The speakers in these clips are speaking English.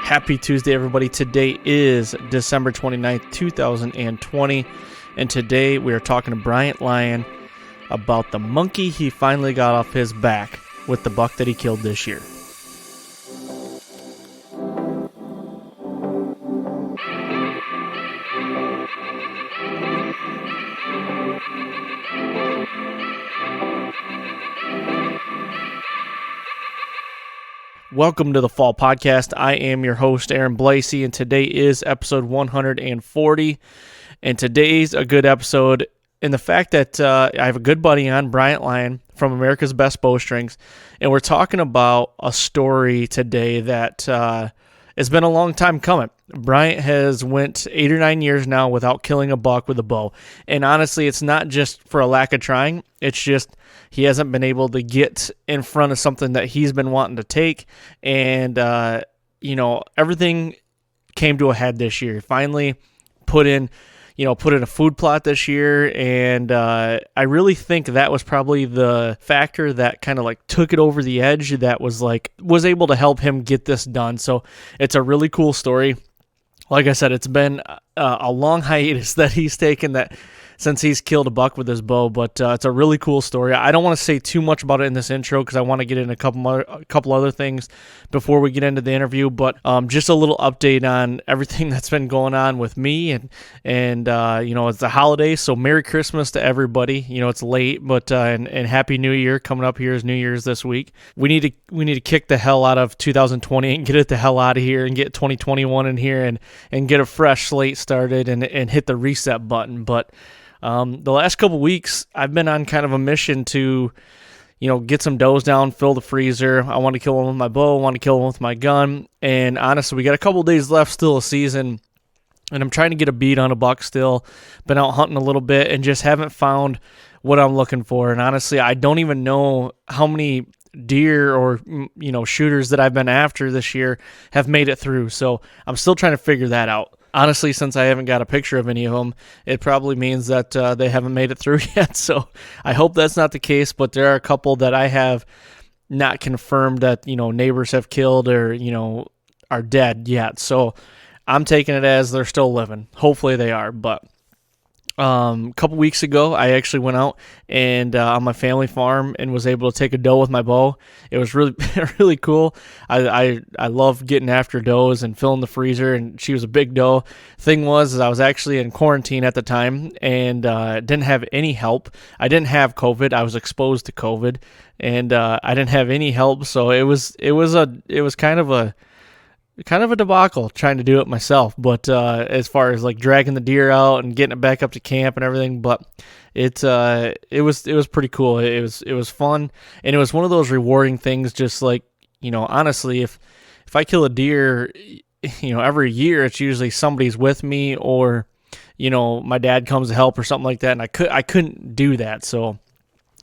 Happy Tuesday, everybody. Today is December 29th, 2020, and today we are talking to Bryant Lyon about the monkey he finally got off his back with the buck that he killed this year. Welcome to the Fall Podcast. I am your host, Aaron Blasey, and today is episode 140. And today's a good episode in the fact that I have a good buddy on, Bryant Lyon, from America's Best Bowstrings, and we're talking about a story today that has been a long time coming. Bryant has went 8 or 9 years now without killing a buck with a bow. And honestly, it's not just for a lack of trying. It's just he hasn't been able to get in front of something that he's been wanting to take. And, everything came to a head this year. Finally put in a food plot this year, and I really think that was probably the factor that kind of like took it over the edge, that was able to help him get this done. So it's a really cool story. Like I said, it's been a long hiatus that he's taken that since he's killed a buck with his bow, but it's a really cool story. I don't want to say too much about it in this intro because I want to get in a couple other things before we get into the interview, but just a little update on everything that's been going on with me, and it's the holidays, so Merry Christmas to everybody. It's late, but and Happy New Year. Coming up here is New Year's this week. We need to kick the hell out of 2020 and get it the hell out of here and get 2021 in here and get a fresh slate started and hit the reset button. But the last couple weeks, I've been on kind of a mission to, get some does down, fill the freezer. I want to kill one with my bow. I want to kill one with my gun. And honestly, we got a couple days left still of season, and I'm trying to get a bead on a buck still. Been out hunting a little bit and just haven't found what I'm looking for. And honestly, I don't even know how many deer or, shooters that I've been after this year have made it through. So I'm still trying to figure that out. Honestly, since I haven't got a picture of any of them, it probably means that they haven't made it through yet. So I hope that's not the case, but there are a couple that I have not confirmed that, neighbors have killed or, are dead yet. So I'm taking it as they're still living. Hopefully they are, but a couple weeks ago, I actually went out and on my family farm and was able to take a doe with my bow. It was really, really cool. I love getting after does and filling the freezer, and she was a big doe. Thing was, I was actually in quarantine at the time and didn't have any help. I didn't have COVID. I was exposed to COVID, and I didn't have any help. So it was kind of a debacle trying to do it myself, but as far as like dragging the deer out and getting it back up to camp and everything, but it was pretty cool. It was fun, and it was one of those rewarding things. Just like, honestly, if I kill a deer, every year it's usually somebody's with me, or my dad comes to help or something like that, and I couldn't do that, so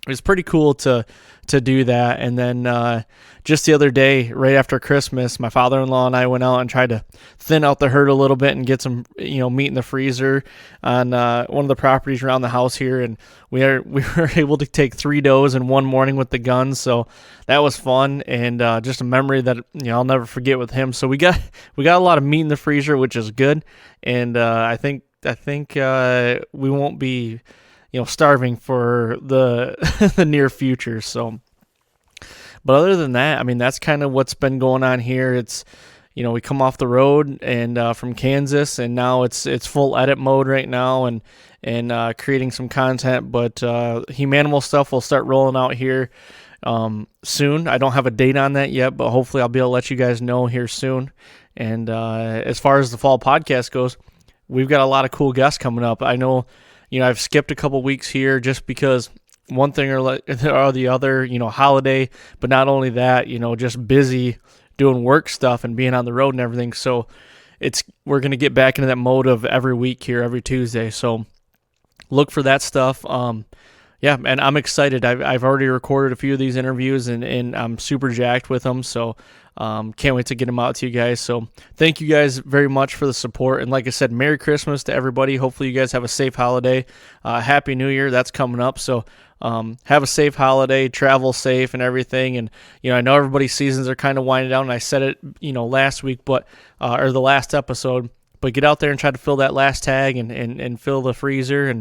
it was pretty cool to do that. And then just the other day, right after Christmas, my father-in-law and I went out and tried to thin out the herd a little bit and get some meat in the freezer on one of the properties around the house here, and we were able to take 3 does in one morning with the guns. So that was fun, and just a memory that I'll never forget with him. So we got a lot of meat in the freezer, which is good, and I think we won't be starving for the the near future. So, but other than that, that's kind of what's been going on here. It's, we come off the road and from Kansas, and now it's full edit mode right now, and creating some content. But Humanimal stuff will start rolling out here soon. I don't have a date on that yet, but hopefully I'll be able to let you guys know here soon. And as far as the fall podcast goes, we've got a lot of cool guests coming up. I know, I've skipped a couple weeks here just because one thing or the other, holiday, but not only that, just busy doing work stuff and being on the road and everything. So we're going to get back into that mode of every week here, every Tuesday. So look for that stuff. Yeah, and I'm excited. I've already recorded a few of these interviews, and I'm super jacked with them. So can't wait to get them out to you guys. So thank you guys very much for the support. And like I said, Merry Christmas to everybody. Hopefully you guys have a safe holiday. Happy New Year. That's coming up. So have a safe holiday, travel safe and everything. And, I know everybody's seasons are kind of winding down. And I said it, last week, but or the last episode. But get out there and try to fill that last tag and fill the freezer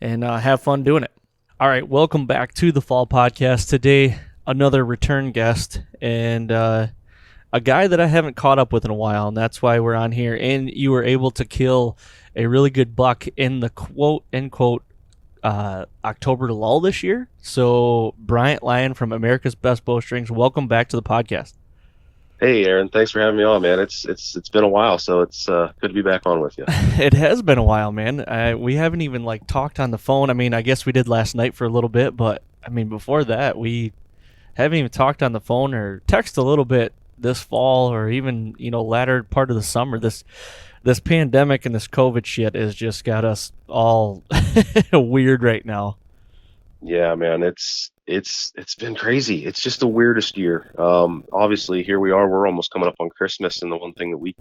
and have fun doing it. All right, welcome back to the Fall Podcast. Today, another return guest and a guy that I haven't caught up with in a while, and that's why we're on here. And you were able to kill a really good buck in the quote-unquote October lull this year. So, Bryant Lyon from America's Best Bowstrings, welcome back to the podcast. Hey, Aaron, thanks for having me on, man. It's been a while, so it's good to be back on with you. It has been a while, man. We haven't even talked on the phone. I mean, I guess we did last night for a little bit, but I mean, before that, we haven't even talked on the phone or text a little bit this fall or even latter part of the summer. This pandemic and this COVID shit has just got us all weird right now. Yeah, man, it's been crazy. It's just the weirdest year. Obviously, here we are. We're almost coming up on Christmas, and the one thing that we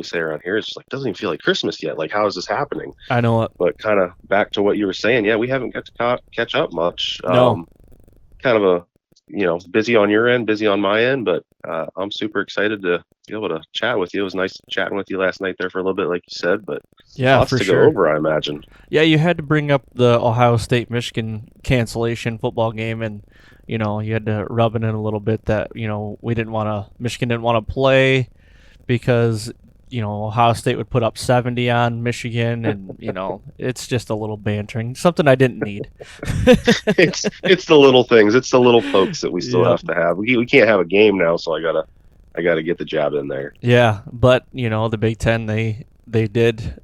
say around here is doesn't even feel like Christmas yet. Like, how is this happening? I know it. But kind of back to what you were saying. Yeah, we haven't got to catch up much. No. Kind of busy on your end, busy on my end, but I'm super excited to be able to chat with you. It was nice chatting with you last night there for a little bit, like you said, but yeah, lots for to sure. go over, I imagine. Yeah, you had to bring up the Ohio State-Michigan cancellation football game, and you had to rub it in a little bit that Michigan didn't want to play because Ohio State would put up 70 on Michigan, and it's just a little bantering, something I didn't need. it's the little things, it's the little pokes that we still have to have. We can't have a game now, so I gotta get the jab in there. Yeah, but the Big Ten they did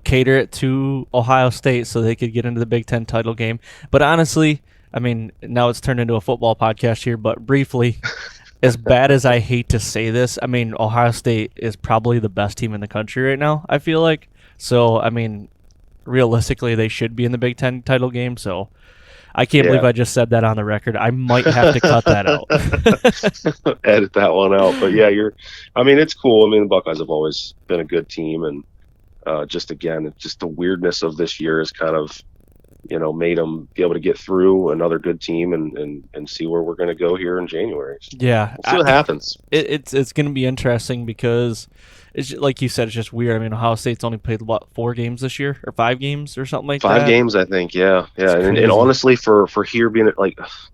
cater it to Ohio State so they could get into the Big Ten title game. But honestly, I mean, now it's turned into a football podcast here, but briefly, as bad as I hate to say this, I mean, Ohio State is probably the best team in the country right now, I feel like. So, I mean, realistically, they should be in the Big Ten title game. So, I can't believe I just said that on the record. I might have to cut that out. Edit that one out. But yeah, it's cool. I mean, the Buckeyes have always been a good team. And just the weirdness of this year has kind of, made them be able to get through another good team and see where we're going to go here in January. Yeah. We'll see what happens. It's going to be interesting because, it's just, like you said, it's just weird. I mean, Ohio State's only played, 4 games this year? Or 5 games or something like that? 5 games, I think, yeah. Yeah, and honestly, for here being,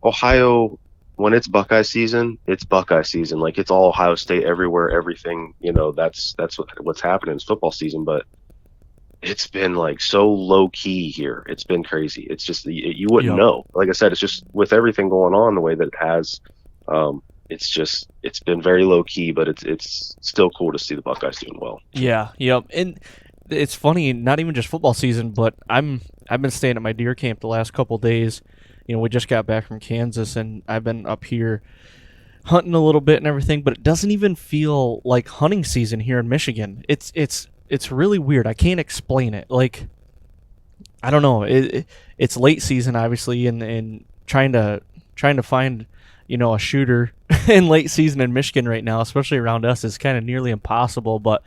Ohio, when it's Buckeye season, it's Buckeye season. Like, it's all Ohio State everywhere, everything, that's what's happening. It's football season, but it's been so low key here. It's been crazy. It's just you wouldn't know. Like I said, it's just with everything going on the way that it has. It's been very low key, but it's still cool to see the Buckeyes doing well. Yeah, yep. And it's funny, not even just football season, but I've been staying at my deer camp the last couple of days. We just got back from Kansas, and I've been up here hunting a little bit and everything. But it doesn't even feel like hunting season here in Michigan. It's really weird. I can't explain it. I don't know. It's late season, obviously, and trying to find, a shooter in late season in Michigan right now, especially around us, is kind of nearly impossible. But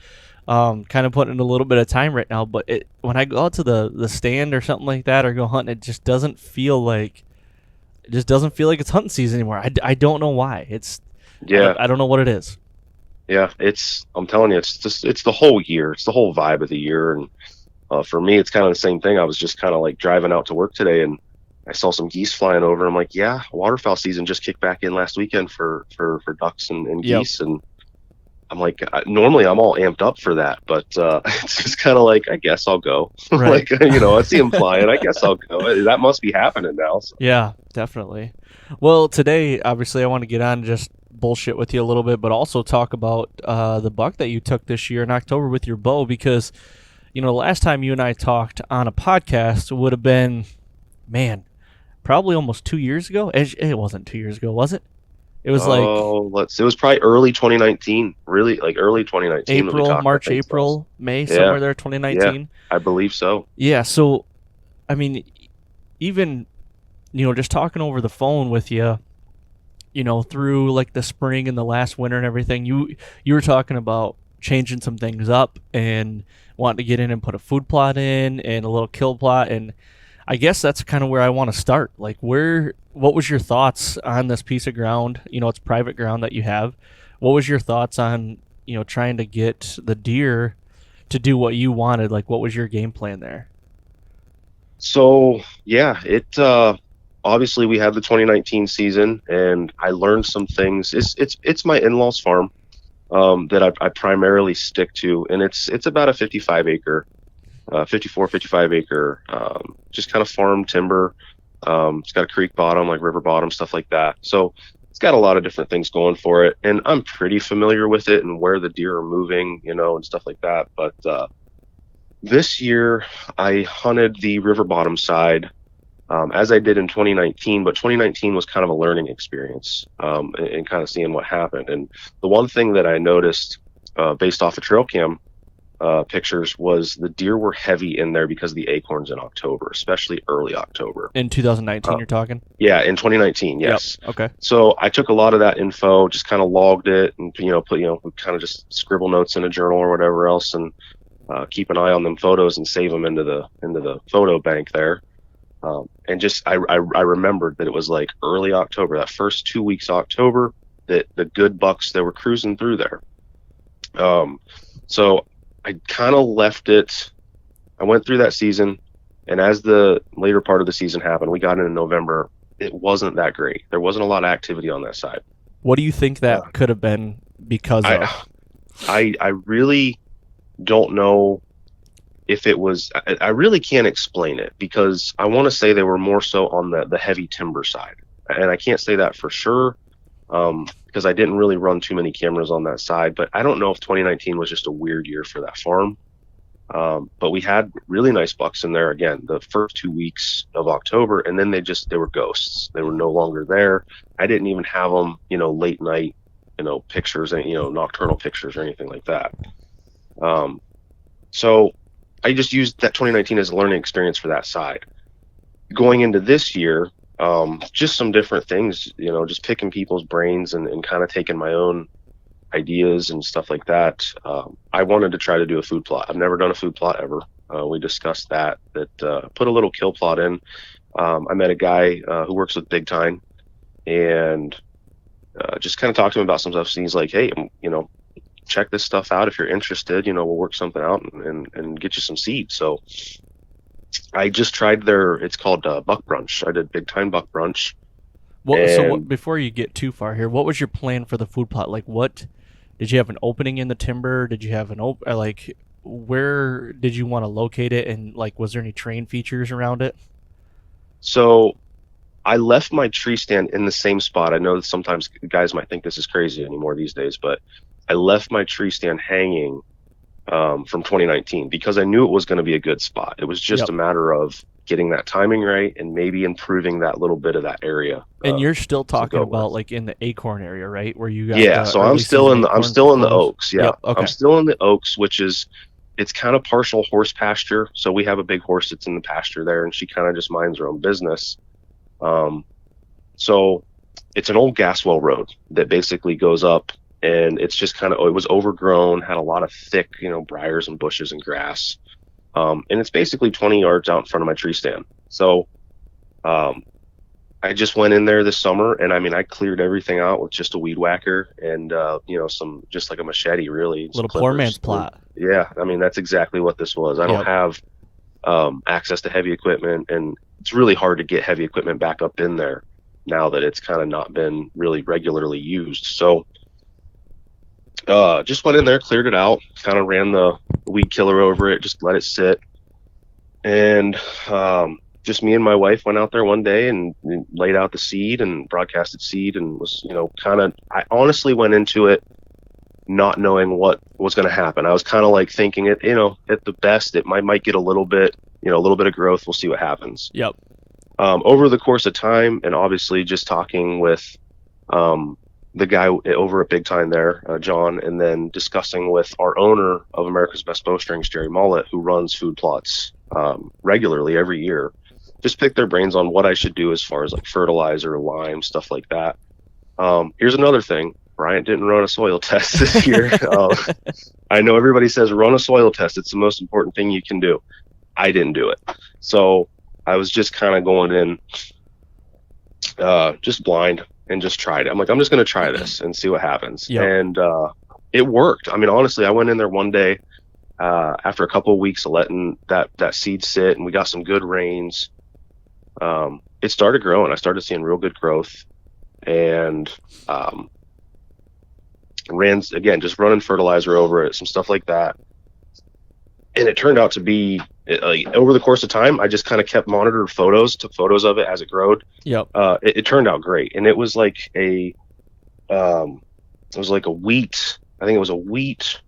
kind of putting in a little bit of time right now. But when I go out to the stand or something like that, or go hunting, it just doesn't feel like it's hunting season anymore. I don't know why. I don't know what it is. Yeah, I'm telling you, it's the whole year. It's the whole vibe of the year. And for me, it's kind of the same thing. I was just kind of driving out to work today, and I saw some geese flying over. I'm like, yeah, waterfowl season just kicked back in last weekend for ducks and geese. And I'm like, normally I'm all amped up for that, but it's just kind of I guess I'll go. Right. I see them flying. I guess I'll go. That must be happening now. So. Yeah, definitely. Well, today, obviously, I want to get on just bullshit with you a little bit, but also talk about the buck that you took this year in October with your bow, because last time you and I talked on a podcast would have been, probably almost 2 years ago. It wasn't 2 years ago, was it? It was it was probably early 2019, really, early 2019. March, April, May, somewhere there, 2019. Yeah, I believe so. Yeah, so, I mean, even just talking over the phone with you, through like the spring and the last winter and everything, you were talking about changing some things up and wanting to get in and put a food plot in and a little kill plot, and I guess that's kind of where I want to start. Like, what was your thoughts on this piece of ground? It's private ground that you have. What was your thoughts on, trying to get the deer to do what you wanted? Like, what was your game plan there? So yeah, it obviously we had the 2019 season, and I learned some things. It's my in-laws farm that I primarily stick to, and it's about a 55 acre, just kind of farm timber. It's got a creek bottom, like river bottom, stuff like that. So it's got a lot of different things going for it, and I'm pretty familiar with it and where the deer are moving, and stuff like that. But this year I hunted the river bottom side, as I did in 2019, but 2019 was kind of a learning experience, and kind of seeing what happened. And the one thing that I noticed, based off of trail cam pictures, was the deer were heavy in there because of the acorns in October, especially early October. In 2019, you're talking? Yeah, in 2019, yes. Yep. Okay. So I took a lot of that info, just kind of logged it, and kind of just scribble notes in a journal or whatever else, and keep an eye on them photos and save them into the photo bank there. And just I remembered that it was like early October, that first 2 weeks October, that the good bucks that were cruising through there. So I kind of left it. I went through that season, and as the later part of the season happened, we got into November. It wasn't that great. There wasn't a lot of activity on that side. What do you think that could have been because of? I really don't know if it was. I really can't explain it, because I want to say they were more so on the heavy timber side, and I can't say that for sure, because I didn't really run too many cameras on that side. But I don't know if 2019 was just a weird year for that farm. But we had really nice bucks in there again the first 2 weeks of October, and then they were ghosts. They were no longer there. I didn't even have them, late night, pictures and, nocturnal pictures or anything like that. So I just used that 2019 as a learning experience for that side. Going into this year, just some different things, just picking people's brains and kind of taking my own ideas and stuff like that. I wanted to try to do a food plot. I've never done a food plot ever. We discussed that put a little kill plot in. I met a guy who works with Big Time, and just kind of talked to him about some stuff. And he's like, hey, check this stuff out if you're interested. We'll work something out and get you some seeds. So I just tried it's called Buck Brunch. I did Big Time Buck Brunch. Before you get too far here, what was your plan for the food plot? Like, what did you have an opening in the timber? Did you have where did you want to locate it? And like, was there any terrain features around it? So I left my tree stand in the same spot. I know that sometimes guys might think this is crazy anymore these days, but I left my tree stand hanging from 2019 because I knew it was going to be a good spot. It was just a matter of getting that timing right and maybe improving that little bit of that area. And you're still talking about like in the acorn area, right? Where you got so I'm still in the oaks. Yeah. Yep, okay. I'm still in the oaks, it's kind of partial horse pasture. So we have a big horse that's in the pasture there, and she kind of just minds her own business. So it's an old gas well road that basically goes up, and it's just it was overgrown, had a lot of thick, briars and bushes and grass. And it's basically 20 yards out in front of my tree stand. So, I just went in there this summer, and I cleared everything out with just a weed whacker and, some, just like a machete, really. Little poor man's plot. Yeah. That's exactly what this was. I don't have, access to heavy equipment, and it's really hard to get heavy equipment back up in there now that it's kind of not been really regularly used. So, just went in there, cleared it out, kind of ran the weed killer over it, just let it sit. And just me and my wife went out there one day and laid out the seed and broadcasted seed, and was, I honestly went into it not knowing what was going to happen. I was kind of like thinking at the best, it might get a little bit of growth. We'll see what happens. Yep. Over the course of time, and obviously just talking with, the guy over at Big Time there, John, and then discussing with our owner of America's Best Bowstrings, Jerry Mullet, who runs food plots regularly every year. just pick their brains on what I should do as far as like fertilizer, lime, stuff like that. Here's another thing. Bryant didn't run a soil test this year. I know everybody says run a soil test. It's the most important thing you can do. I didn't do it. So I was just kind of going in just blind and just tried it. I'm like, I'm just going to try this and see what happens. Yep. And it worked. I mean, honestly, I went in there one day after a couple of weeks of letting that seed sit, and we got some good rains. It started growing. I started seeing real good growth, and ran again, just running fertilizer over it, some stuff like that. And it turned out to be like, over the course of time, I just kind of kept monitoring photos, took photos of it as it growed. Yep. It turned out great, and it was like a wheat. I think it was a wheat,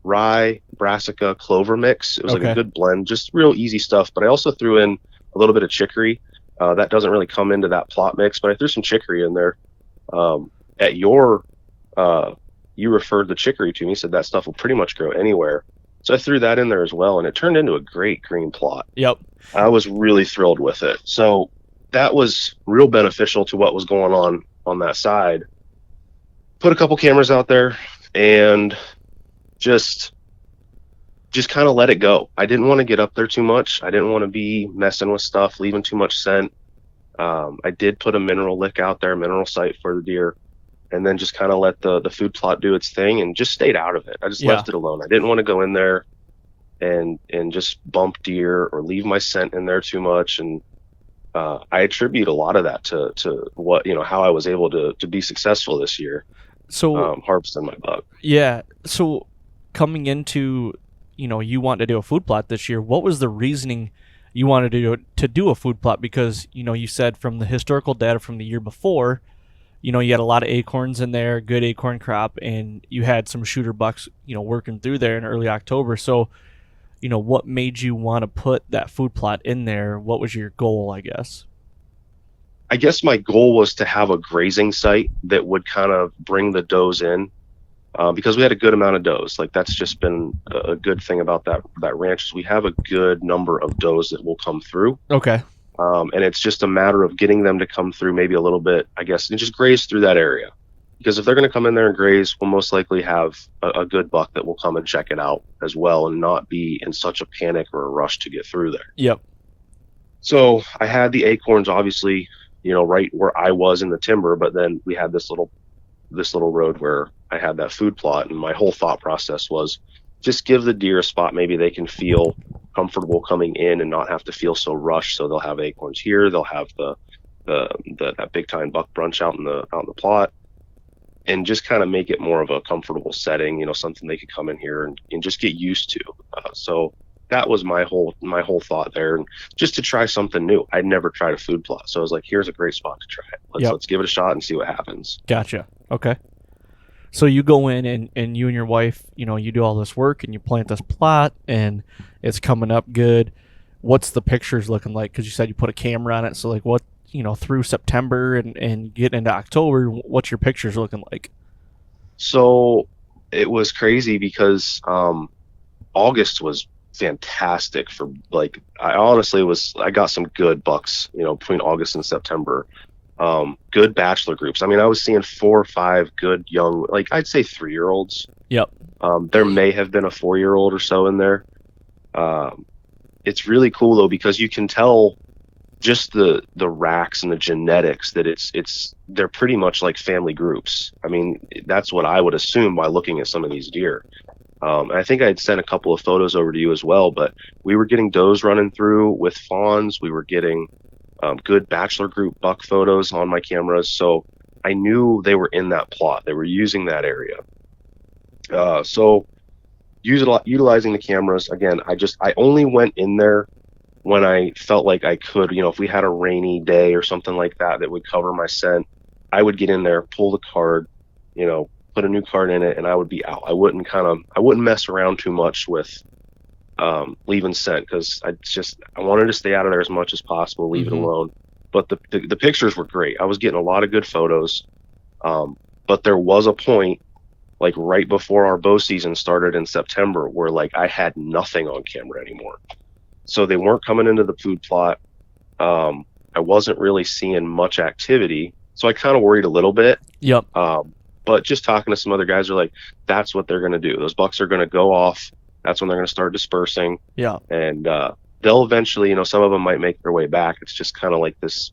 rye, brassica, clover mix. It was like a good blend, just real easy stuff. But I also threw in a little bit of chicory. That doesn't really come into that plot mix, but I threw some chicory in there. At your, you referred the chicory to me, said that stuff will pretty much grow anywhere. So I threw that in there as well, and it turned into a great green plot. Yep. I was really thrilled with it. So that was real beneficial to what was going on that side. Put a couple cameras out there and just kind of let it go. I didn't want to get up there too much. I didn't want to be messing with stuff, leaving too much scent. I did put a mineral lick out there, mineral site for the deer, and then just kind of let the food plot do its thing and just stayed out of it. I just left it alone. I didn't want to go in there and just bump deer or leave my scent in there too much. And I attribute a lot of that to what, how I was able to be successful this year. So harvesting my buck. Yeah. So coming into, you want to do a food plot this year, what was the reasoning you wanted to do a food plot? Because, you said from the historical data from the year before, you had a lot of acorns in there, good acorn crop, and you had some shooter bucks, working through there in early October. So, what made you want to put that food plot in there? What was your goal, I guess? I guess my goal was to have a grazing site that would kind of bring the does in, because we had a good amount of does. Like, that's just been a good thing about that ranch, is we have a good number of does that will come through. Okay. And it's just a matter of getting them to come through maybe a little bit, I guess, and just graze through that area. Because if they're going to come in there and graze, we'll most likely have a good buck that will come and check it out as well, and not be in such a panic or a rush to get through there. Yep. So I had the acorns, obviously, right where I was in the timber, but then we had this little road where I had that food plot, and my whole thought process was just give the deer a spot maybe they can feel comfortable coming in and not have to feel so rushed. So they'll have acorns here, they'll have that big time buck brunch out in the plot, and just kind of make it more of a comfortable setting, something they could come in here and just get used to. So that was my whole thought there, and just to try something new. I'd never tried a food plot, so I was like, here's a great spot to try it. Let's give it a shot and see what happens. Gotcha. Okay. So you go in and you and your wife, you do all this work and you plant this plot and it's coming up good. What's the pictures looking like? Because you said you put a camera on it. So like what, through September and getting into October, what's your pictures looking like? So it was crazy because August was fantastic for, like, I got some good bucks, between August and September. Good bachelor groups. I mean, I was seeing 4 or 5 good young, like, I'd say 3-year-olds. Yep. There may have been a 4-year-old or so in there. It's really cool though, because you can tell just the racks and the genetics that they're pretty much like family groups. I mean, that's what I would assume by looking at some of these deer. And I think I'd sent a couple of photos over to you as well, but we were getting does running through with fawns. We were getting good bachelor group buck photos on my cameras. So I knew they were in that plot. They were using that area. So utilizing the cameras, again, I only went in there when I felt like I could, if we had a rainy day or something like that would cover my scent, I would get in there, pull the card, put a new card in it, and I would be out. I wouldn't mess around too much with leaving scent, because I wanted to stay out of there as much as possible, leave it alone. But the pictures were great. I was getting a lot of good photos. But there was a point, like right before our bow season started in September, where like I had nothing on camera anymore. So they weren't coming into the food plot. I wasn't really seeing much activity, so I kind of worried a little bit. Yep. But just talking to some other guys are like, that's what they're going to do. Those bucks are going to go off. That's when they're going to start dispersing. Yeah. And they'll eventually, some of them might make their way back. It's just kind of like this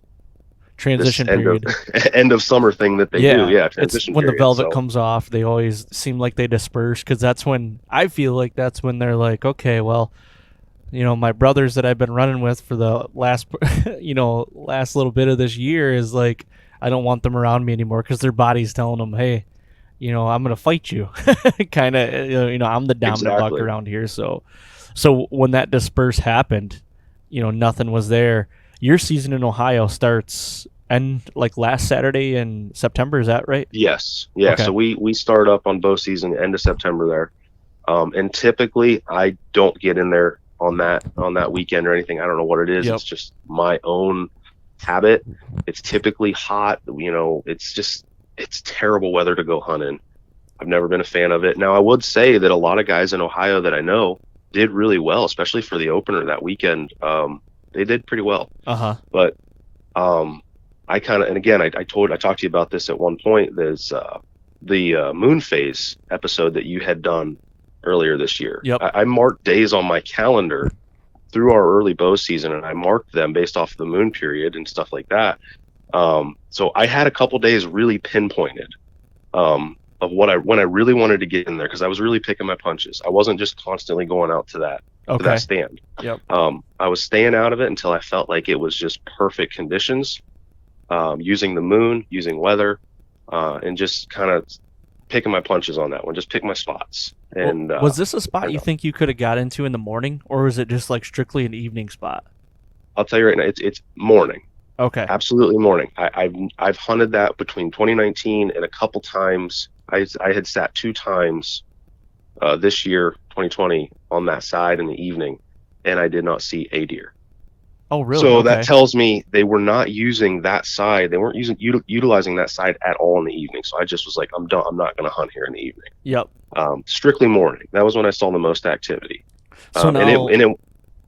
transition period. period. End of summer thing that they do. Yeah, transition it's when period, the velvet comes off, they always seem like they disperse, because that's when I feel like that's when they're like, okay, well, my brothers that I've been running with for the last last little bit of this year is like, I don't want them around me anymore, because their body's telling them, hey, I'm gonna fight you. Kind of, I'm the dominant buck around here. So when that disperse happened, nothing was there. Your season in Ohio starts like last Saturday in September, is that right? Yes. Yeah. Okay. So we start up on bow season end of September there. And typically I don't get in there on that weekend or anything. I don't know what it is. Yep. It's just my own habit. It's typically hot. It's terrible weather to go hunting. I've never been a fan of it. Now I would say that a lot of guys in Ohio that I know did really well, especially for the opener that weekend. They did pretty well. But I kind of, and again, I talked to you about this at one point. There's the moon phase episode that you had done earlier this year. Yep. I marked days on my calendar through our early bow season, and I marked them based off the moon period and stuff like that. So I had a couple days really pinpointed of when I really wanted to get in there, because I was really picking my punches. I wasn't just constantly going out to that stand. Yep. I was staying out of it until I felt like it was just perfect conditions, using the moon, using weather, and just kind of picking my punches on that one, just pick my spots. And was this a spot you think you could have got into in the morning, or was it just like strictly an evening spot? I'll tell you right now, it's morning. Okay. Absolutely morning. I've hunted that between 2019 and a couple times. I had sat 2 times this year, 2020, on that side in the evening, and I did not see a deer. Oh, really? So that tells me they were not using that side. They weren't utilizing that side at all in the evening. So I just was like, I'm done. I'm not going to hunt here in the evening. Yep. Strictly morning. That was when I saw the most activity. So now,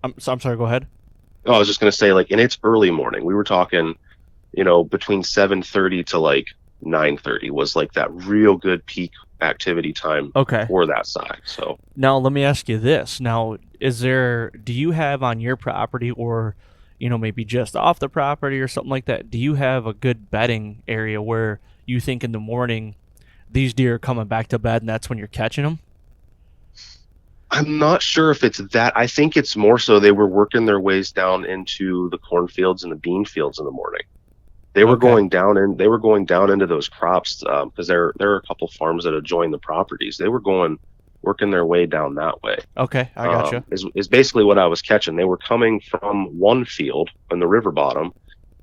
I'm sorry. Go ahead. I was just going to say, and it's early morning. We were talking, between 7:30 to 9:30 was that real good peak activity time for that side. So now let me ask you this. Now, do you have on your property, or maybe just off the property or something like that, do you have a good bedding area where you think in the morning these deer are coming back to bed and that's when you're catching them? I'm not sure if it's that. I think it's more so they were working their ways down into the cornfields and the bean fields in the morning. They were going down into those crops, because there are a couple farms that have joined the properties. They were working their way down that way. Okay, I gotcha. Is basically what I was catching. They were coming from one field on the river bottom,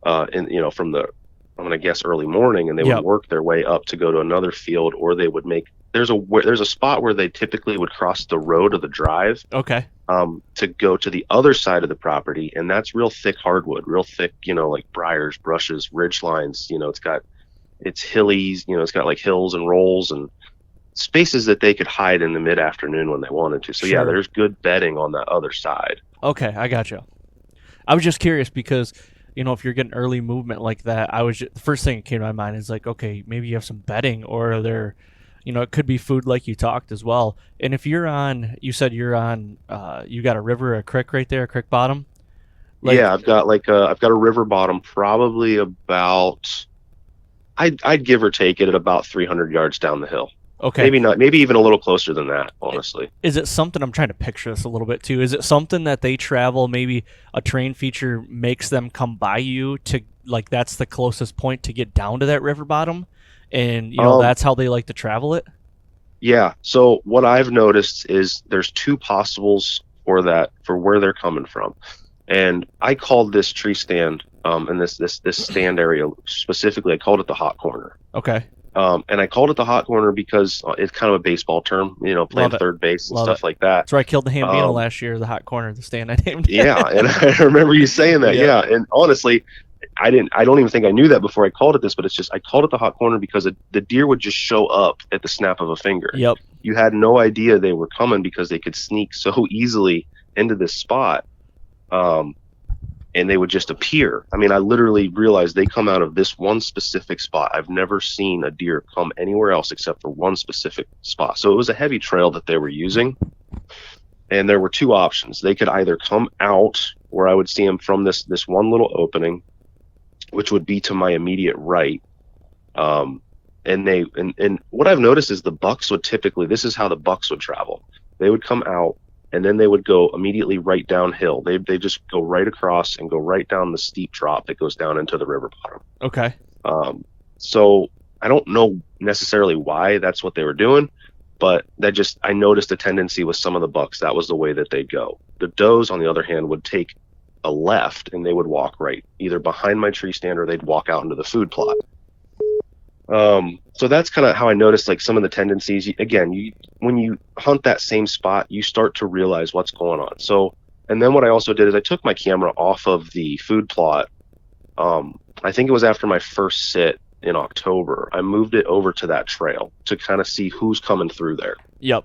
from the, I'm going to guess, early morning, and they would work their way up to go to another field, or they would make, there's a spot where they typically would cross the road or the drive. Okay. To go to the other side of the property, and that's real thick hardwood, real thick, like briars, brushes, ridge lines. It's hilly, it's got hills and rolls and spaces that they could hide in the mid-afternoon when they wanted to. So sure. Yeah, there's good bedding on that other side. Okay, I gotcha. I was just curious because, if you're getting early movement like that, the first thing that came to my mind is okay, maybe you have some bedding, or there, it could be food like you talked as well. And if you said you're on, you got a river, a creek right there, a creek bottom? Yeah, I've got a river bottom, probably about, I'd give or take it at about 300 yards down the hill. Okay. Maybe even a little closer than that, honestly. Is it something, I'm trying to picture this a little bit too, is it something that they travel, maybe a terrain feature makes them come by you to, that's the closest point to get down to that river bottom? And, that's how they like to travel it? Yeah. So what I've noticed is there's 2 possibles for where they're coming from. And I called this tree stand, and this stand area specifically, I called it the hot corner. Okay. And I called it the hot corner because it's kind of a baseball term, playing third base and stuff like that. That's where I killed the Hambino last year, the hot corner, the stand I named. Yeah. And I remember you saying that. Yeah. And honestly, I don't even think I knew that before I called it this, but I called it the hot corner because the deer would just show up at the snap of a finger. Yep. You had no idea they were coming because they could sneak so easily into this spot. and they would just appear. I mean, I literally realized they come out of this one specific spot. I've never seen a deer come anywhere else except for one specific spot. So it was a heavy trail that they were using. And there were two options. They could either come out where I would see them from this one little opening, which would be to my immediate right. And what I've noticed is the bucks would typically, this is how the bucks would travel. They would come out and then they would go immediately right downhill. They just go right across and go right down the steep drop that goes down into the river bottom. Okay. So I don't know necessarily why that's what they were doing, but I noticed a tendency with some of the bucks. That was the way that they'd go. The does, on the other hand, would take a left and they would walk right, either behind my tree stand or they'd walk out into the food plot. So that's kind of how I noticed like some of the tendencies. Again, when you hunt that same spot, you start to realize what's going on. So, and then what I also did is I took my camera off of the food plot. I think it was after my first sit in October. I moved it over to that trail to kind of see who's coming through there. Yep.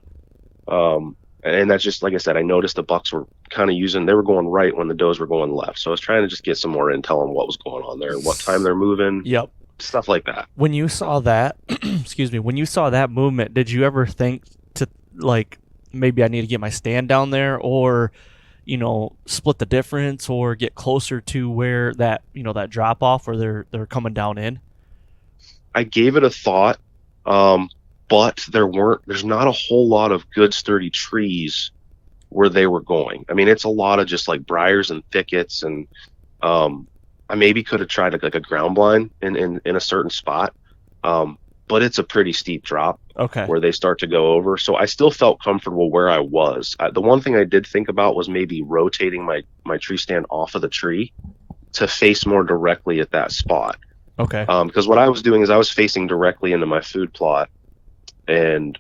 And that's just, like I said, I noticed the bucks were kind of they were going right when the does were going left. So I was trying to just get some more intel on what was going on there, what time they're moving. Yep. Stuff like that. When you saw that, excuse me, when you saw that movement, did you ever think to like, maybe I need to get my stand down there, or, split the difference, or get closer to where that, that drop off where they're coming down in? I gave it a thought, but there's not a whole lot of good sturdy trees where they were going. I mean, it's a lot of just like briars and thickets, and I maybe could have tried like a ground blind in a certain spot, but it's a pretty steep drop. Okay. Where they start to go over. So I still felt comfortable where I was. The one thing I did think about was maybe rotating my tree stand off of the tree to face more directly at that spot. Okay. Because what I was doing is I was facing directly into my food plot, and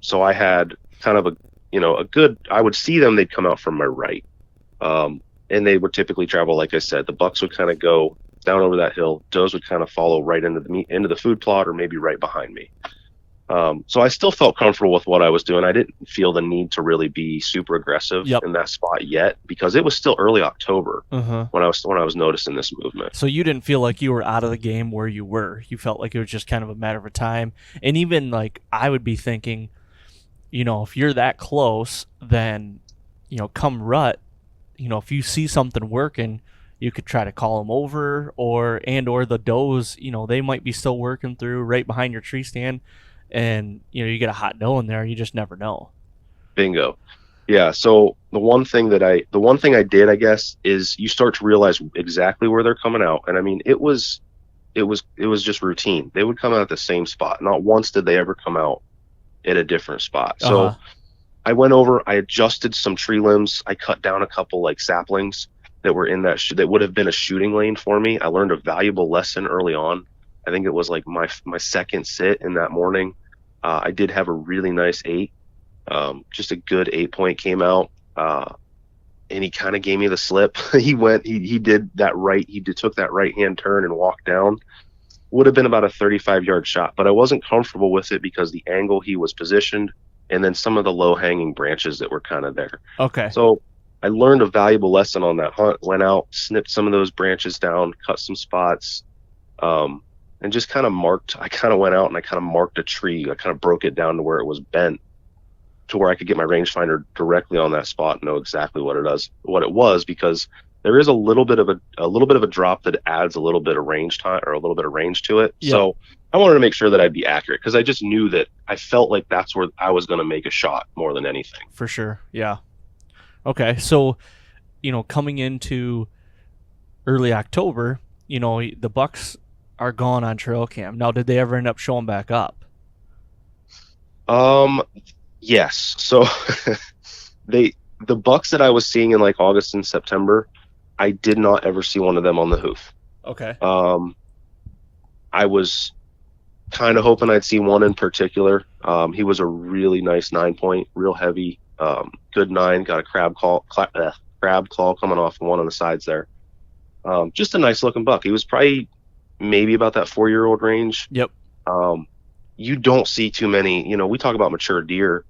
so I had kind of a good. I would see them; they'd come out from my right, and they would typically travel. Like I said, the bucks would kind of go down over that hill. Does would kind of follow right into the food plot, or maybe right behind me. So I still felt comfortable with what I was doing. I didn't feel the need to really be super aggressive in that spot yet, because it was still early October when I was noticing this movement. So you didn't feel like you were out of the game where you were. You felt like it was just kind of a matter of time. And even like I would be thinking, if you're that close, then, come rut, if you see something working, you could try to call them over, or the does, they might be still working through right behind your tree stand. And, you get a hot doe in there, you just never know. Bingo. Yeah. So the one thing I did, I guess, is you start to realize exactly where they're coming out. And I mean, it was just routine. They would come out at the same spot. Not once did they ever come out at a different spot. So I went over, I adjusted some tree limbs. I cut down a couple like saplings that were in that would have been a shooting lane for me. I learned a valuable lesson early on. I think it was like my second sit in that morning. I did have a really nice 8. Just a good 8-point came out. And he kind of gave me the slip. He did that right. He took that right hand turn and walked down. Would have been about a 35-yard shot, but I wasn't comfortable with it because the angle he was positioned, and then some of the low hanging branches that were kind of there. Okay. So I learned a valuable lesson on that hunt. Went out, snipped some of those branches down, cut some spots. And just kind of went out and I kind of marked a tree. I kind of broke it down to where it was bent, to where I could get my rangefinder directly on that spot and know exactly what it was, because there is a little bit of a drop that adds a little bit of range time, or a little bit of range to it. Yep. So I wanted to make sure that I'd be accurate, because I just knew that I felt like that's where I was going to make a shot more than anything. For sure. Yeah. Okay. So, coming into early October, the bucks are gone on trail cam. Now, did they ever end up showing back up? Yes. So the bucks that I was seeing in like August and September, I did not ever see one of them on the hoof. Okay. I was kind of hoping I'd see one in particular. He was a really nice 9-point, real heavy, good 9, got a crab claw coming off one on the sides there. Just a nice looking buck. He was probably maybe about that 4-year-old range. Yep. You don't see too many, we talk about mature deer.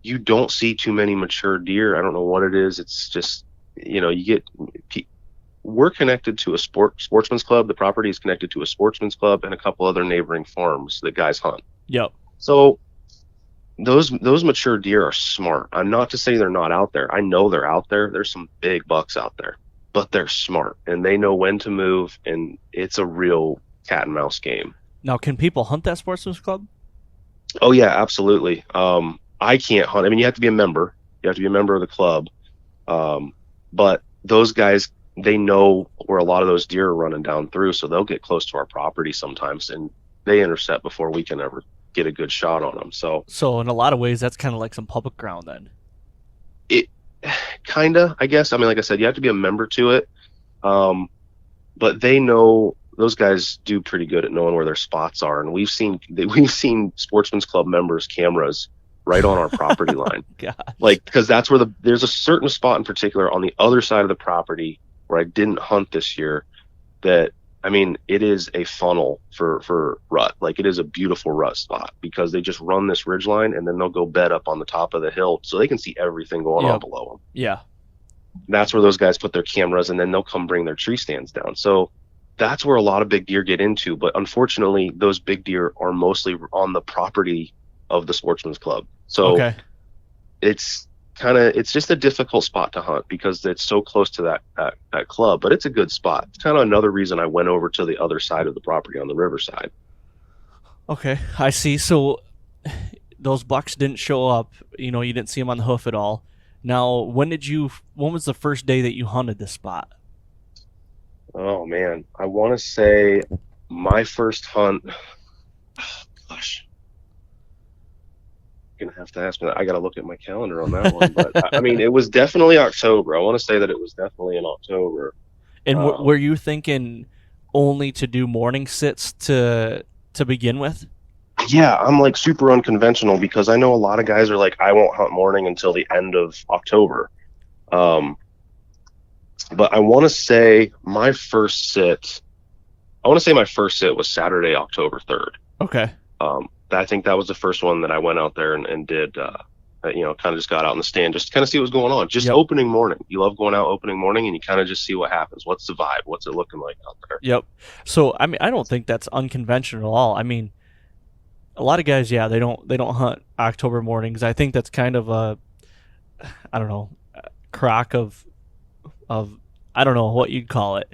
You don't see too many mature deer. I don't know what it is. It's just, you get we're connected to a sportsman's club. The property is connected to a sportsman's club and a couple other neighboring farms that guys hunt. Yep. So those mature deer are smart. I'm not to say they're not out there. I know they're out there. There's some big bucks out there, but they're smart and they know when to move, and it's a real cat and mouse game. Now, can people hunt that sportsman's club? Oh yeah, absolutely. I can't hunt. I mean, you have to be a member. You have to be a member of the club. But those guys, they know where a lot of those deer are running down through, so they'll get close to our property sometimes, and they intercept before we can ever get a good shot on them. So in a lot of ways, that's kind of like some public ground then. It kind of, I guess. I mean, like I said, you have to be a member to it. But they know, those guys do pretty good at knowing where their spots are, and we've seen sportsman's club members' cameras right on our property line. Gosh. Like, because that's where there's a certain spot in particular on the other side of the property where I didn't hunt this year that, I mean, it is a funnel for rut. Like, it is a beautiful rut spot because they just run this ridge line and then they'll go bed up on the top of the hill so they can see everything going on below them. Yeah. That's where those guys put their cameras, and then they'll come bring their tree stands down. So that's where a lot of big deer get into. But unfortunately, those big deer are mostly on the property of the sportsman's club. So it's just a difficult spot to hunt because it's so close to that club, but it's a good spot. It's kind of another reason I went over to the other side of the property on the riverside. Okay, I see. So those bucks didn't show up. You didn't see them on the hoof at all. Now, when was the first day that you hunted this spot? Oh man, I want to say my first hunt, gosh, gonna have to ask me that. I gotta look at my calendar on that one, but I mean, it was definitely October. I want to say that it was definitely in October. And were you thinking only to do morning sits to begin with? Yeah, I'm like super unconventional because I know a lot of guys are like, I won't hunt morning until the end of October. But I want to say my first sit was Saturday, October 3rd. Okay. I think that was the first one that I went out there and did, kind of just got out in the stand, just to kind of see what was going on. Just opening morning. You love going out opening morning and you kind of just see what happens. What's the vibe? What's it looking like out there? Yep. So, I mean, I don't think that's unconventional at all. I mean, a lot of guys, they don't hunt October mornings. I think that's kind of a, I don't know, crock of I don't know what you'd call it.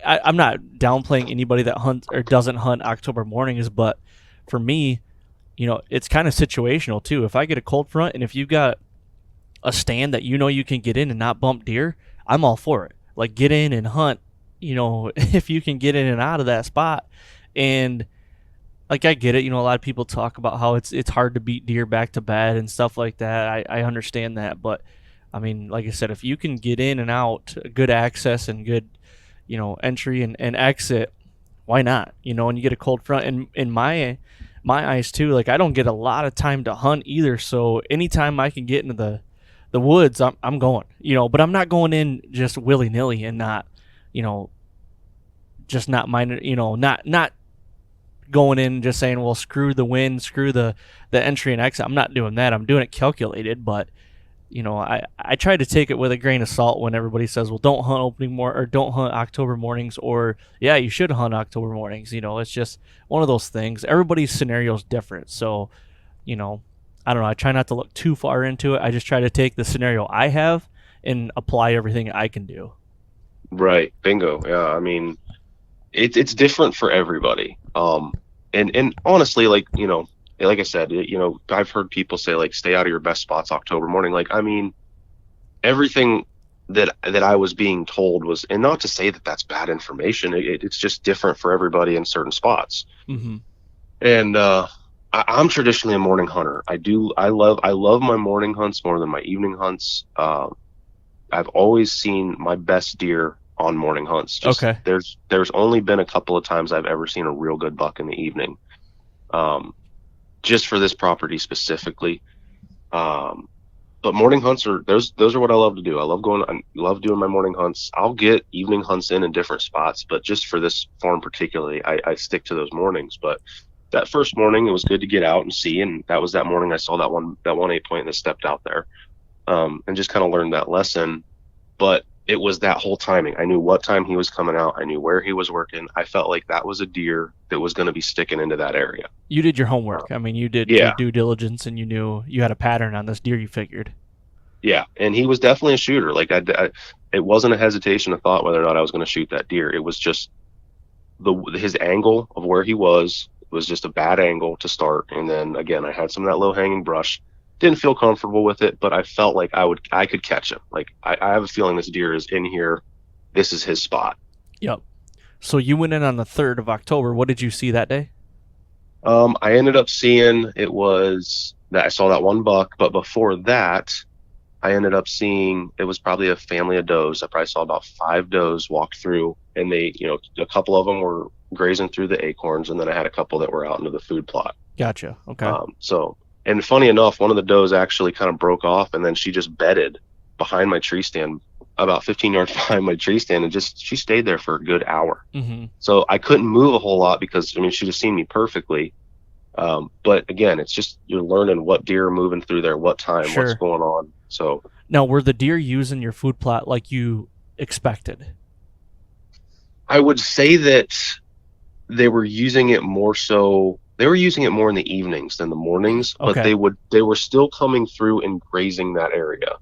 I'm not downplaying anybody that hunts or doesn't hunt October mornings, but for me, it's kind of situational too. If I get a cold front and if you've got a stand that you can get in and not bump deer, I'm all for it. Like, get in and hunt, if you can get in and out of that spot. And like, I get it. A lot of people talk about how it's hard to beat deer back to bed and stuff like that. I understand that, but I mean, like I said, if you can get in and out, good access and good, entry and exit, why not? And you get a cold front. And in my eyes too, like, I don't get a lot of time to hunt either. So anytime I can get into the woods, I'm going. But I'm not going in just willy nilly and not, just not mind. Not going in just saying, well, screw the wind, screw the entry and exit. I'm not doing that. I'm doing it calculated, but I try to take it with a grain of salt when everybody says, well, don't hunt or don't hunt October mornings, or yeah, you should hunt October mornings. It's just one of those things. Everybody's scenario is different. So, I don't know. I try not to look too far into it. I just try to take the scenario I have and apply everything I can do. Right. Bingo. Yeah. I mean, it's different for everybody. And honestly, like I said, I've heard people say, like, stay out of your best spots October morning. Like, I mean, everything that I was being told was, and not to say that that's bad information. It's just different for everybody in certain spots. Mm-hmm. And I'm traditionally a morning hunter. I love my morning hunts more than my evening hunts. I've always seen my best deer on morning hunts. Okay. There's only been a couple of times I've ever seen a real good buck in the evening. Just for this property specifically. But morning hunts those are what I love to do. I love doing my morning hunts. I'll get evening hunts in different spots, but just for this farm particularly, I stick to those mornings. But that first morning, it was good to get out and see, and that was that morning I saw that one 8 point that stepped out there, and just kind of learned that lesson. But it was that whole timing. I knew what time he was coming out. I knew where he was working. I felt like that was a deer that was going to be sticking into that area. You did your homework. I mean, you did your Yeah, due diligence, and you knew you had a pattern on this deer. You figured. yeah, and he was definitely a shooter. Like it wasn't a hesitation of thought whether or not I was going to shoot that deer. It was just his angle of where he was just a bad angle to start. And then again, I had some of that low hanging brush. Didn't feel comfortable with it, but I felt like I could catch him. Like I have a feeling this deer is in here. This is his spot. Yep. So you went in on the 3rd of October. What did you see that day? I ended up seeing it was that I saw that one buck, but before that, I ended up seeing it was probably a family of does. I probably saw about 5 does walk through, and they, a couple of them were grazing through the acorns, and then I had a couple that were out into the food plot. Gotcha. Okay. And funny enough, one of the does actually kind of broke off, and then she just bedded behind my tree stand, about 15 yards behind my tree stand, and she stayed there for a good hour. Mm-hmm. So I couldn't move a whole lot because, I mean, she'd have seen me perfectly. But again, it's just you're learning what deer are moving through there, what time, Sure. what's going on. So now, were the deer using your food plot like you expected? I would say that they were using it more so. They were using it more in the evenings than the mornings, but Okay. they were still coming through and grazing that area.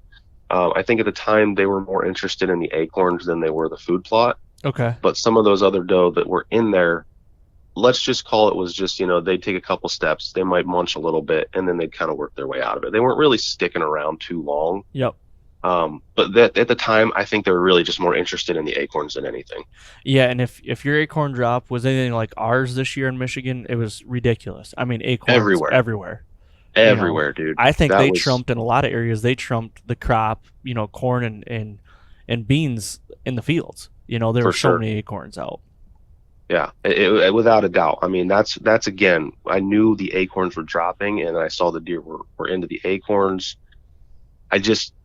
I think at the time they were more interested in the acorns than they were the food plot. Okay. But some of those other doe that were in there, let's just call it was just, they'd take a couple steps, they might munch a little bit, and then they'd kind of work their way out of it. They weren't really sticking around too long. Yep. But that at the time, I think they were really just more interested in the acorns than anything. Yeah, and if your acorn drop was anything like ours this year in Michigan, it was ridiculous. I mean, acorns everywhere. Everywhere, dude. I think they trumped in a lot of areas. They trumped the crop, corn and beans in the fields. There were so many acorns out. Yeah, without a doubt. I mean, that's again, I knew the acorns were dropping, and I saw the deer were into the acorns.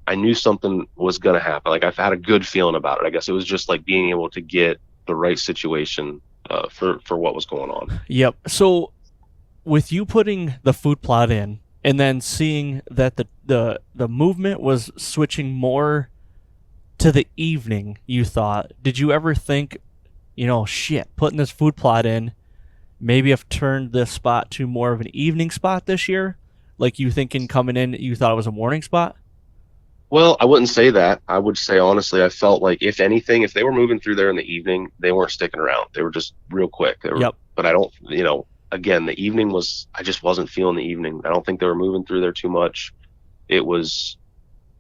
I knew something was going to happen. Like I've had a good feeling about it. I guess it was just like being able to get the right situation for what was going on. Yep. So with you putting the food plot in and then seeing that the movement was switching more to the evening, you thought, did you ever think, shit, putting this food plot in, maybe I've turned this spot to more of an evening spot this year? Like you thinking coming in, you thought it was a morning spot? Well, I wouldn't say that. I would say, honestly, I felt like if anything, if they were moving through there in the evening, they weren't sticking around. They were just real quick. Yep. But I don't, again, the evening I just wasn't feeling the evening. I don't think they were moving through there too much. It was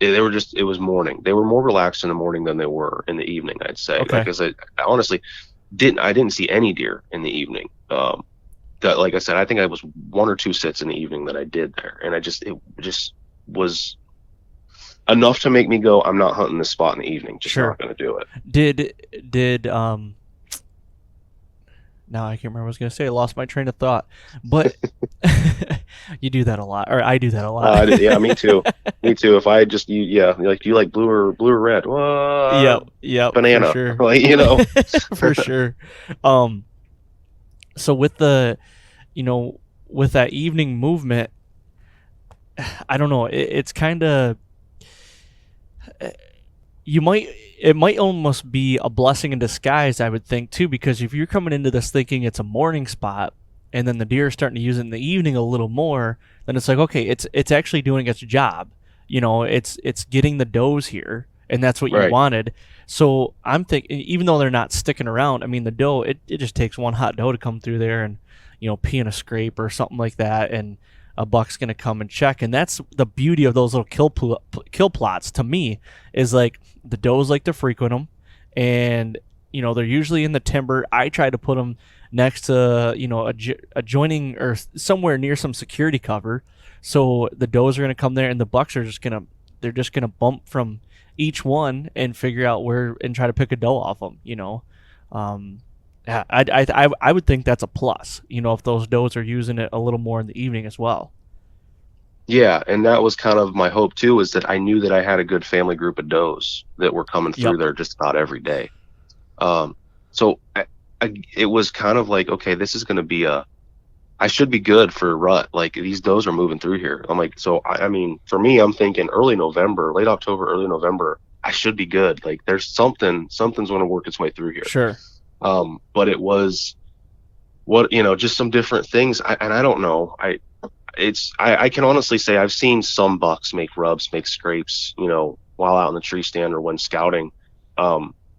morning. They were more relaxed in the morning than they were in the evening, I'd say. Okay. Because I honestly didn't see any deer in the evening. Like I said, I think I was 1 or 2 sits in the evening that I did there. And it just was enough to make me go, I'm not hunting this spot in the evening. Just Sure. not going to do it. Did now I can't remember what I was going to say. I lost my train of thought. But you do that a lot, or I do that a lot. Yeah, me too. Me too. If I just you like blue or red? Well, yep, banana. For sure. Like, for sure. So with the, with that evening movement, I don't know. It's kind of it might almost be a blessing in disguise, I would think, too, because if you're coming into this thinking it's a morning spot and then the deer are starting to use it in the evening a little more, then it's like, okay, it's actually doing its job. It's getting the does here, and that's what you wanted. So I'm thinking, even though they're not sticking around, I mean, the doe, it just takes one hot doe to come through there and, pee in a scrape or something like that, and a buck's going to come and check. And that's the beauty of those little kill plots to me, is like the does like to frequent them, and they're usually in the timber. I try to put them next to adjoining or somewhere near some security cover, so the does are going to come there, and the bucks are just going to bump from each one and figure out where and try to pick a doe off them. I would think that's a plus, if those does are using it a little more in the evening as well. Yeah, and that was kind of my hope too, is that I knew that I had a good family group of does that were coming through there just about every day. So it was kind of like, okay, this is going to be I should be good for rut. Like, these does are moving through here. I'm like, so I mean, for me, I'm thinking early November, late October, early November, I should be good. Like there's something's going to work its way through here. Sure. But it was just some different things. And I don't know. I can honestly say I've seen some bucks make rubs, make scrapes, while out in the tree stand or when scouting.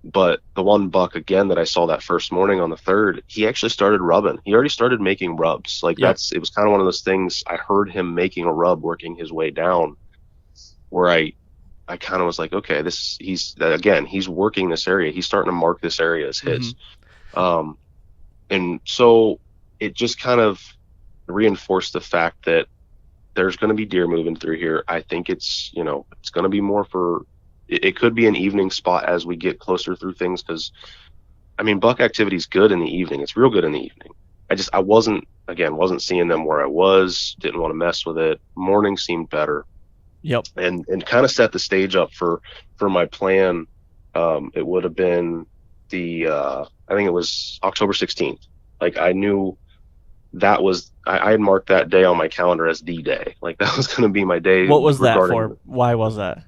But the one buck again that I saw that first morning on the 3rd, he actually started rubbing. He already started making rubs. Like it was kind of one of those things. I heard him making a rub, working his way down, where I kind of was like, okay, he's working this area. He's starting to mark this area as his. And so it just kind of reinforced the fact that there's going to be deer moving through here. I think it's going to be more for, it could be an evening spot as we get closer through things. Cause I mean, buck activity is good in the evening. It's real good in the evening. I wasn't seeing them where I was, didn't want to mess with it. Morning seemed better. Yep. And kind of set the stage up for my plan. It would have been I think it was October 16th. Like I knew that was, I had marked that day on my calendar as the day. Like that was going to be my day. What was that for? Why was that?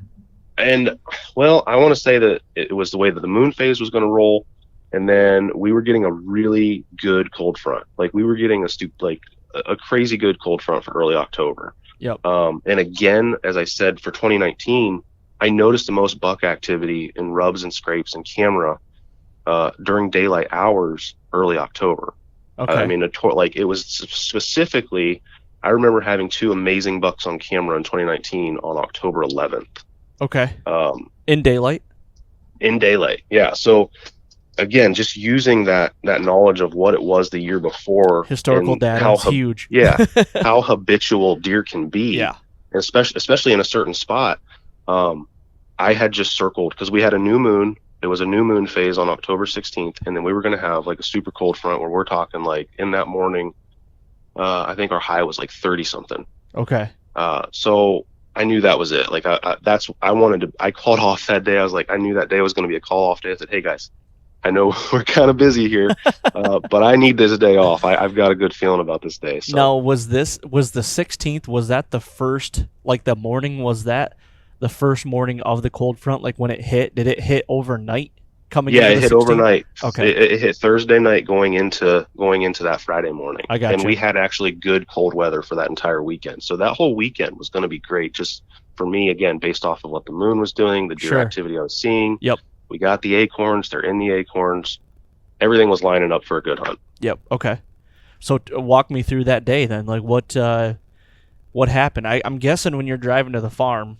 And well, I want to say that it was the way that the moon phase was going to roll. And then we were getting a really good cold front. Like we were getting a crazy good cold front for early October. Yep. And again, as I said, for 2019, I noticed the most buck activity in rubs and scrapes and camera during daylight hours early October. Okay. I mean, it was specifically, I remember having 2 amazing bucks on camera in 2019 on October 11th. Okay. In daylight? In daylight, yeah. So again, just using that knowledge of what it was the year before. Historical data is huge. Yeah. How habitual deer can be. Yeah. And especially in a certain spot. I had just circled, because we had a new moon. It was a new moon phase on October 16th, and then we were going to have like a super cold front where we're talking like in that morning, I think our high was like 30 something. Okay. So I knew that was it. Like I called off that day. I was like, I knew that day was going to be a call off day. I said, hey guys, I know we're kind of busy here, but I need this day off. I've got a good feeling about this day. So. Now, was the 16th, was that the first, like the morning, was that the first morning of the cold front? Like when it hit, did it hit overnight coming into the 16th? Yeah, it hit overnight. Okay. It hit Thursday night going into that Friday morning. I got you. And we had actually good cold weather for that entire weekend. So that whole weekend was going to be great, just for me, again, based off of what the moon was doing, the deer activity I was seeing. Yep. We got the acorns. They're in the acorns. Everything was lining up for a good hunt. Yep. Okay. So walk me through that day then. Like what happened? I'm guessing when you're driving to the farm,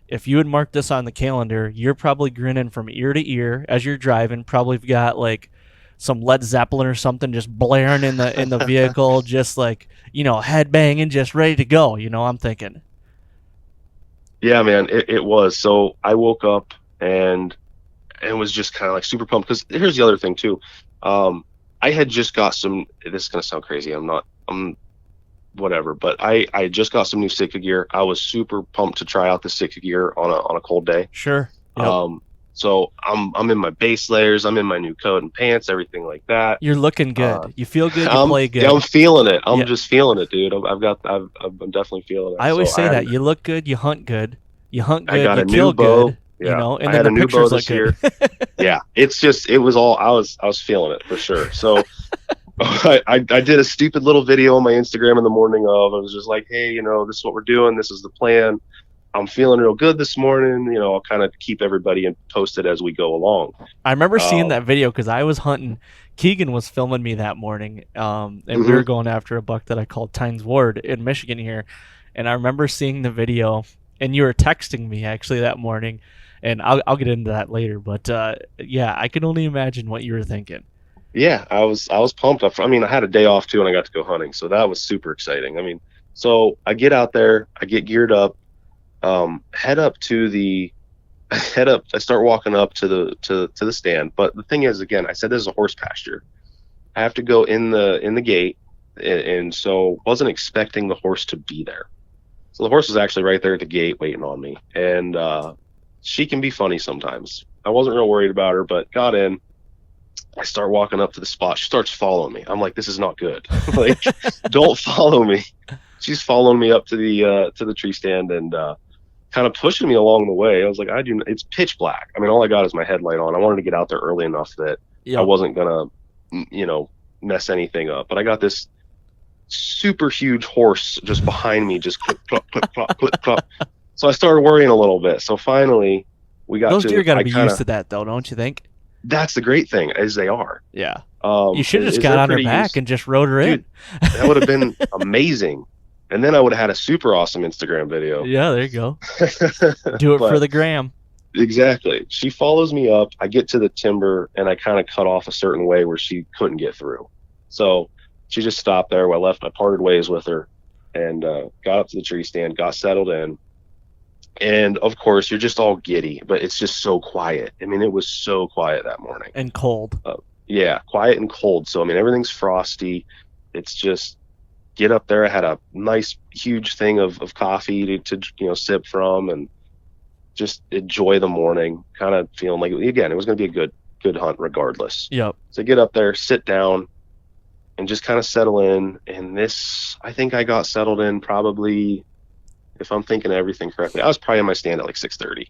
if you had marked this on the calendar, you're probably grinning from ear to ear as you're driving. Probably got like some Led Zeppelin or something just blaring in the vehicle, just like, head banging, just ready to go. I'm thinking. Yeah, man, it was. So I woke up and was just kind of like super pumped, because here's the other thing too. I had just got some, this is going to sound crazy. I'm whatever, but I just got some new Sitka gear. I was super pumped to try out the Sitka gear on a cold day. Sure. Yep. So I'm in my base layers, I'm in my new coat and pants, everything like that. You're looking good. You feel good. You play good. Yeah, I'm feeling it. I'm just feeling it, dude. I'm definitely feeling it. I always say that you look good, you hunt good. You hunt good. I got you a kill new bow. Good. Yeah. And I then had the a new pictures bow look this year. good. Yeah, it was all, I was feeling it for sure. So I did a stupid little video on my Instagram in the morning of, I was just like, hey, this is what we're doing. This is the plan. I'm feeling real good this morning. I'll kind of keep everybody posted as we go along. I remember seeing that video because I was hunting. Keegan was filming me that morning, and we were going after a buck that I called Tynes Ward in Michigan here. And I remember seeing the video, and you were texting me actually that morning, and I'll get into that later. But yeah, I can only imagine what you were thinking. Yeah, I was pumped. I had a day off too, and I got to go hunting, so that was super exciting. So I get out there, I get geared up, I start walking up to the stand. But the thing is, again, I said this is a horse pasture. I have to go in the gate, and so wasn't expecting the horse to be there. So the horse was actually right there at the gate waiting on me, and she can be funny sometimes. I wasn't real worried about her, but got in. I start walking up to the spot. She starts following me. I'm like, this is not good. Like, don't follow me. She's following me up to the tree stand, and kind of pushing me along the way. I was like, it's pitch black. I mean, all I got is my headlight on. I wanted to get out there early enough that I Yep. wasn't gonna, mess anything up. But I got this super huge horse just behind me, just clip, clop, clip, clop, clip, clop. So I started worrying a little bit. So finally, Those deer got to be used to that, though, don't you think? That's the great thing, as they are. Yeah. You should have just got on her back and just rode her Dude, in. That would have been amazing. And then I would have had a super awesome Instagram video. Yeah, there you go. Do it for the gram. Exactly. She follows me up. I get to the timber, and I kind of cut off a certain way where she couldn't get through. So she just stopped there. I parted ways with her, and got up to the tree stand, got settled in. And, of course, you're just all giddy, but it's just so quiet. I mean, it was so quiet that morning. And cold. Yeah, quiet and cold. So, I mean, everything's frosty. It's just get up there. I had a nice, huge thing of coffee to sip from and just enjoy the morning, kind of feeling like, again, it was going to be a good hunt regardless. Yep. So get up there, sit down, and just kind of settle in. And I think I got settled in probably, if I'm thinking of everything correctly, I was probably in my stand at like 6:30.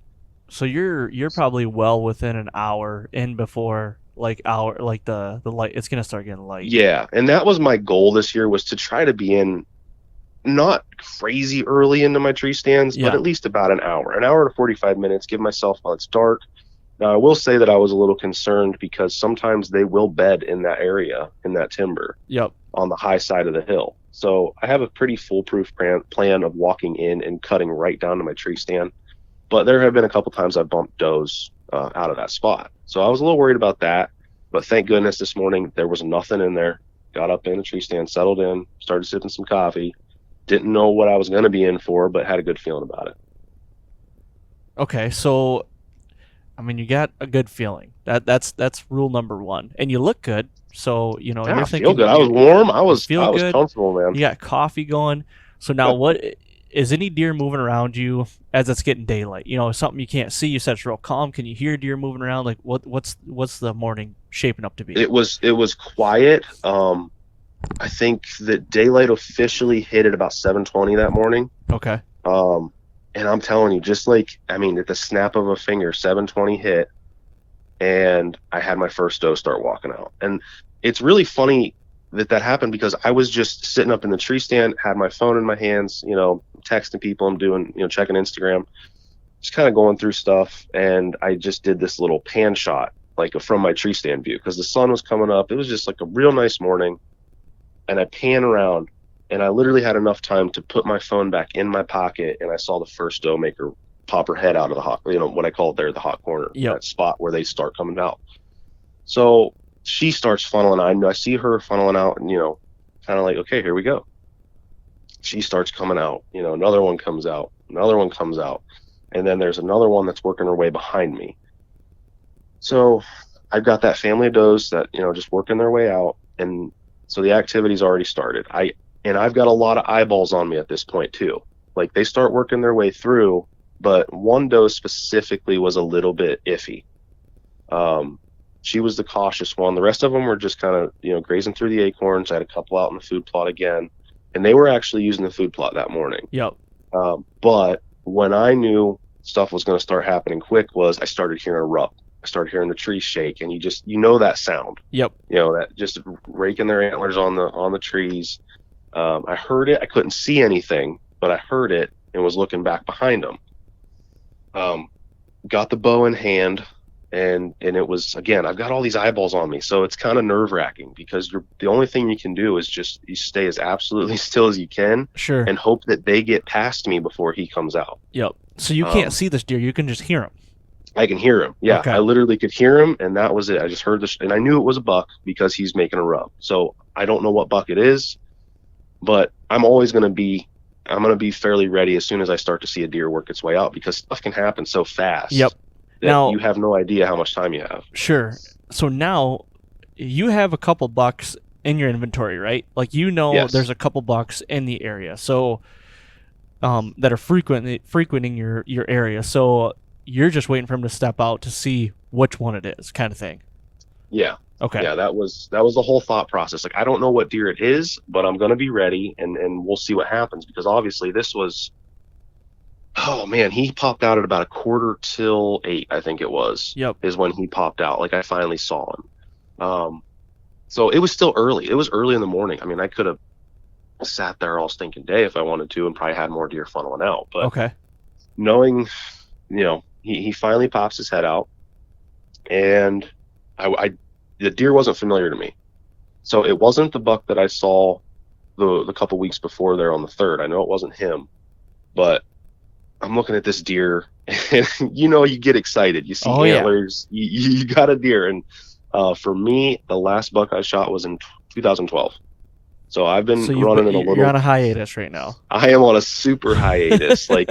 So you're probably well within an hour in before the light, it's gonna start getting light. Yeah, and that was my goal this year, was to try to be in not crazy early into my tree stands, but at least about an hour to 45 minutes, give myself while it's dark. Now, I will say that I was a little concerned because sometimes they will bed in that area, in that timber. Yep. On the high side of the hill. So I have a pretty foolproof plan of walking in and cutting right down to my tree stand. But there have been a couple times I've bumped does out of that spot. So I was a little worried about that. But thank goodness this morning there was nothing in there. Got up in the tree stand, settled in, started sipping some coffee. Didn't know what I was going to be in for, but had a good feeling about it. Okay, so I mean, you got a good feeling. That's rule number one, and you look good. So you're thinking. I feel good. I was warm. I was comfortable, man. You got coffee going. So now, what is any deer moving around you as it's getting daylight? Something you can't see. You said it's real calm. Can you hear deer moving around? Like what's the morning shaping up to be? It was quiet. I think that daylight officially hit at about 7:20 that morning. Okay. And I'm telling you, just at the snap of a finger, 7:20 hit, and I had my first doe start walking out. And it's really funny that happened because I was just sitting up in the tree stand, had my phone in my hands, texting people, I'm doing, checking Instagram, just kind of going through stuff. And I just did this little pan shot, from my tree stand view, because the sun was coming up. It was just like a real nice morning. And I pan around, and I literally had enough time to put my phone back in my pocket, and I saw the first doe maker pop her head out of the hot, what I call it there, the hot corner, that spot where they start coming out. So she starts funneling out. I see her funneling out, and, kind of like, okay, here we go. She starts coming out, another one comes out, and then there's another one that's working her way behind me. So I've got that family of does that, just working their way out, and so the activity's already started. I've got a lot of eyeballs on me at this point too. Like, they start working their way through, but one doe specifically was a little bit iffy. She was the cautious one. The rest of them were just kind of, grazing through the acorns. I had a couple out in the food plot again, and they were actually using the food plot that morning. Yep. But when I knew stuff was going to start happening quick was I started hearing a rup. I started hearing the trees shake, and you know that sound. Yep. That just raking their antlers on the trees. I heard it. I couldn't see anything, but I heard it and was looking back behind them. Got the bow in hand, and it was, again, I've got all these eyeballs on me, so it's kind of nerve-wracking because the only thing you can do is just you stay as absolutely still as you can. Sure. And hope that they get past me before he comes out. Yep. So you can't see this deer, you can just hear him. I can hear him. Yeah, okay. I literally could hear him, and that was it. I just heard this, and I knew it was a buck because he's making a rub. So I don't know what buck it is, but I'm going to be fairly ready as soon as I start to see a deer work its way out, because stuff can happen so fast. Yep. That now, you have no idea how much time you have. Sure. So now you have a couple bucks in your inventory, right? Like, yes. There's a couple bucks in the area, so that are frequenting your area. So you're just waiting for him to step out to see which one it is, kind of thing. Yeah. Okay. Yeah, that was the whole thought process. Like, I don't know what deer it is, but I'm going to be ready, and we'll see what happens, because obviously this was Oh man, he popped out at about 7:45, I think it was, Yep. is when he popped out. Like I finally saw him. So it was still early. It was early in the morning. I mean, I could have sat there all stinking day if I wanted to and probably had more deer funneling out. But Okay. knowing, he finally pops his head out, and the deer wasn't familiar to me. So it wasn't the buck that I saw the couple weeks before there on the 3rd. I know it wasn't him, but I'm looking at this deer, and you get excited. You see antlers, you got a deer, and for me, the last buck I shot was in 2012. So I've been running in a little. You're on a hiatus right now. I am on a super hiatus. Like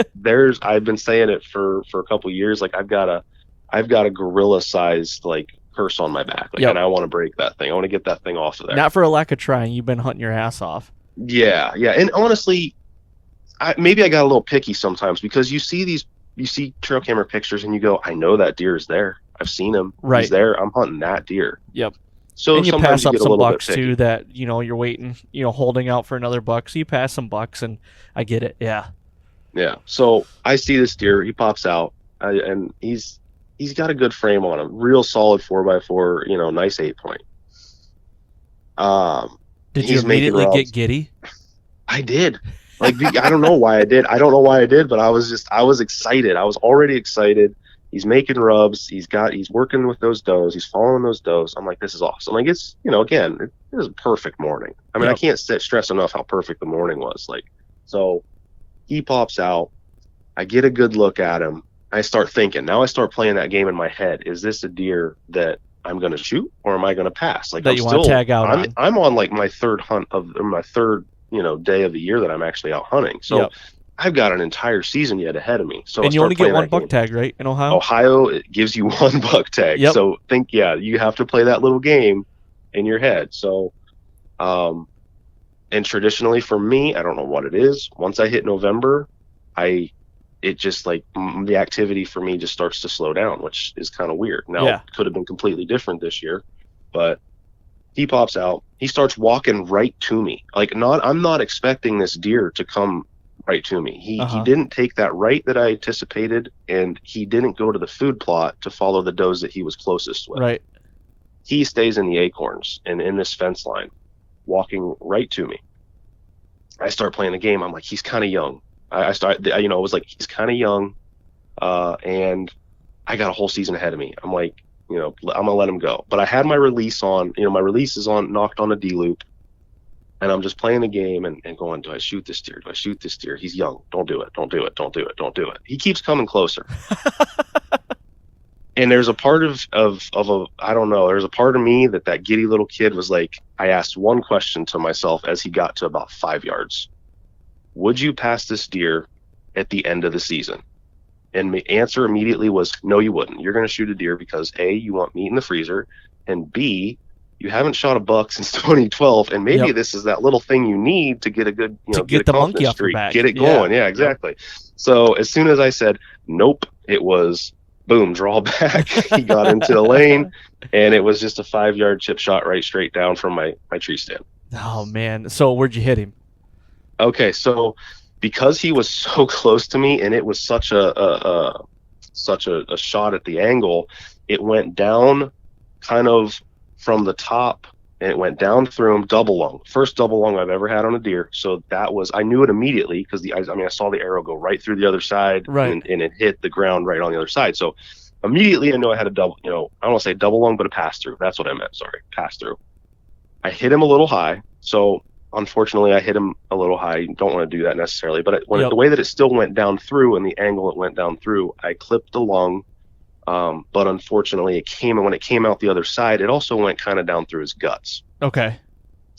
I've been saying it for a couple of years. Like I've got a gorilla sized like curse on my back, like, and I want to break that thing. I want to get that thing off of there. Not for a lack of trying. You've been hunting your ass off. Yeah, and honestly, maybe I got a little picky sometimes because you see trail camera pictures and you go, I know that deer is there. I've seen him. Right. He's there. I'm hunting that deer. Yep. So and you pass up some bucks too that you're waiting, holding out for another buck. So you pass some bucks, and I get it. Yeah. Yeah. So I see this deer. He pops out, and he's got a good frame on him. Real solid 4x4. Nice 8-point. Did you immediately get giddy? I did. Like I don't know why I did. But I was excited. I was already excited. He's making rubs. He's working with those does. He's following those does. I'm like, this is awesome. Like it's, again, it was a perfect morning. I mean, I can't stress enough how perfect the morning was. Like, so he pops out. I get a good look at him. I start thinking. Now I start playing that game in my head. Is this a deer that I'm going to shoot, or am I going to pass? Like that you want to tag out on? I'm on like my third day of the year that I'm actually out hunting. So. I've got an entire season yet ahead of me. So and you only get one buck tag, right, in Ohio? Ohio, it gives you one buck tag. Yep. So you have to play that little game in your head. So, and traditionally for me, I don't know what it is. Once I hit November, it just like the activity for me just starts to slow down, which is kind of weird. Now, it could have been completely different this year, but he pops out. He starts walking right to me. Like I'm not expecting this deer to come right to me. He didn't take that right that I anticipated, and he didn't go to the food plot to follow the does that he was closest with. Right. He stays in the acorns and in this fence line, walking right to me. I start playing the game. I'm like, he's kind of young. I was like, he's kind of young, and I got a whole season ahead of me. I'm like, I'm gonna let him go. But I had my release on. My release is on, knocked on a D loop. And I'm just playing the game and going, do I shoot this deer? Do I shoot this deer? He's young. Don't do it. Don't do it. Don't do it. Don't do it. He keeps coming closer. And there's a part of I don't know, there's a part of me that giddy little kid was like, I asked one question to myself as he got to about 5 yards. Would you pass this deer at the end of the season? And the answer immediately was, no, you wouldn't. You're going to shoot a deer because A, you want meat in the freezer, and B, you haven't shot a buck since 2012, and maybe this is that little thing you need to get a good, get the monkey off your back, get it going. Yeah, exactly. Yep. So as soon as I said nope, it was boom, draw back. He got into the lane, and it was just a 5-yard chip shot right straight down from my tree stand. Oh man! So where'd you hit him? Okay, so because he was so close to me, and it was such a shot at the angle, it went down kind of from the top, and it went down through him, double lung. First double lung I've ever had on a deer. So I knew it immediately because I saw the arrow go right through the other side, right, and it hit the ground right on the other side. So immediately I know I had a double, I don't want to say double lung, but a pass through. That's what I meant. Sorry, pass through. I hit him a little high. So unfortunately I hit him a little high. You don't want to do that necessarily, but the way that it still went down through and the angle it went down through, I clipped the lung. But unfortunately, when it came out the other side, it also went kind of down through his guts. Okay.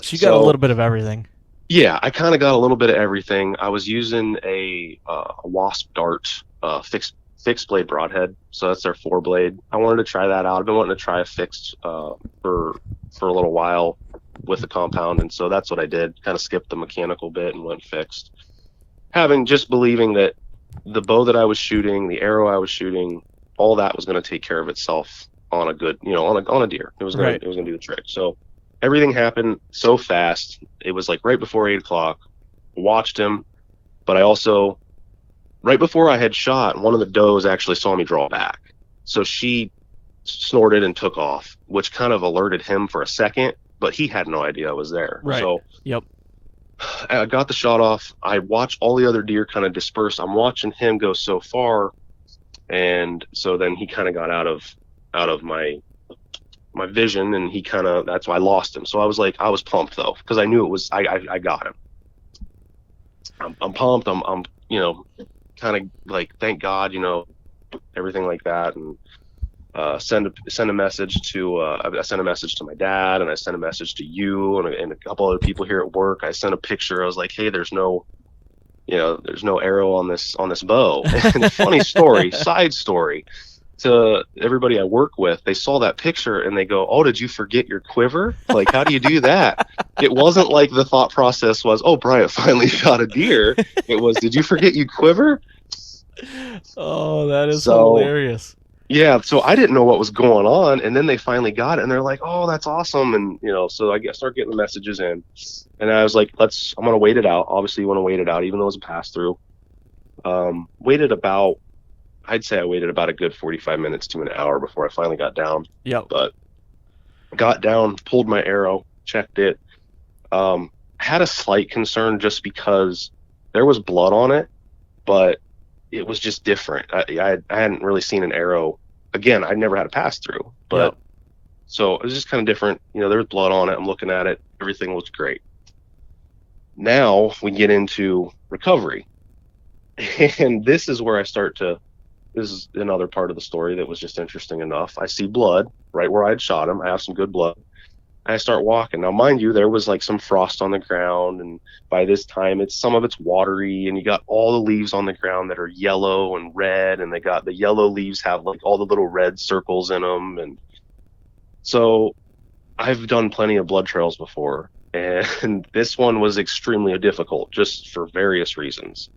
So you got a little bit of everything. Yeah, I kind of got a little bit of everything. I was using a Wasp Dart fixed blade broadhead, so that's their 4-blade. I wanted to try that out. I've been wanting to try a fixed for a little while with the compound, and so that's what I did. Kind of skipped the mechanical bit and went fixed. Believing that the bow that I was shooting, the arrow I was shooting, all that was going to take care of itself on a good, on a deer. It was going to do the trick. So everything happened so fast. It was like right before 8 o'clock. Watched him, but I also right before I had shot, one of the does actually saw me draw back. So she snorted and took off, which kind of alerted him for a second, but he had no idea I was there. Right. So yep. I got the shot off. I watched all the other deer kind of disperse. I'm watching him go so far, and so then he kind of got out of my vision, and he kind of, that's why I lost him. So I was pumped though, because I knew it was I got him. I'm pumped. I'm kind of like, thank God, everything like that, and send a message to I sent a message to my dad, and I sent a message to you and a couple other people here at work. I sent a picture. I was like, hey, there's no arrow on this bow. And funny story, side story, to everybody I work with, they saw that picture and they go, oh, did you forget your quiver? Like, how do you do that? It wasn't like the thought process was, oh, Bryant finally shot a deer. It was, did you forget you quiver? Oh, that is hilarious. Yeah, so I didn't know what was going on, and then they finally got it, and they're like, oh, that's awesome. And so I start getting the messages in, and I was like, I'm gonna wait it out. Obviously you want to wait it out, even though it was a pass through. I'd say I waited about a good 45 minutes to an hour before I finally got down. Yep. But got down, pulled my arrow, checked it. Had a slight concern just because there was blood on it, but it was just different. I hadn't really seen an arrow. Again, I'd never had a pass through, but so it was just kind of different. There was blood on it. I'm looking at it. Everything looks great. Now we get into recovery. And this is where this is another part of the story that was just interesting enough. I see blood right where I had shot him. I have some good blood. I start walking. Now, mind you, there was like some frost on the ground, and by this time some of it's watery, and you got all the leaves on the ground that are yellow and red, and they got the yellow leaves have like all the little red circles in them. And so I've done plenty of blood trails before, and this one was extremely difficult just for various reasons.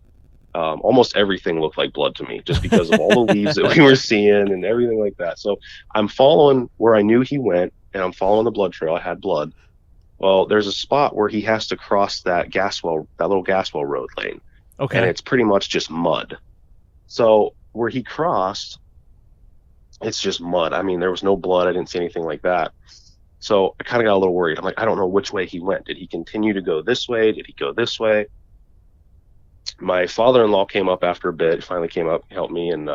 Almost everything looked like blood to me just because of all the leaves that we were seeing and everything like that. So I'm following where I knew he went, and I'm following the blood trail. I had blood. Well, there's a spot where he has to cross that little gas well road lane. Okay. And it's pretty much just mud. So where he crossed, it's just mud. I mean, there was no blood. I didn't see anything like that. So I kind of got a little worried. I'm like, I don't know which way he went. Did he continue to go this way? Did he go this way? My father-in-law came up after a bit, finally came up, helped me, and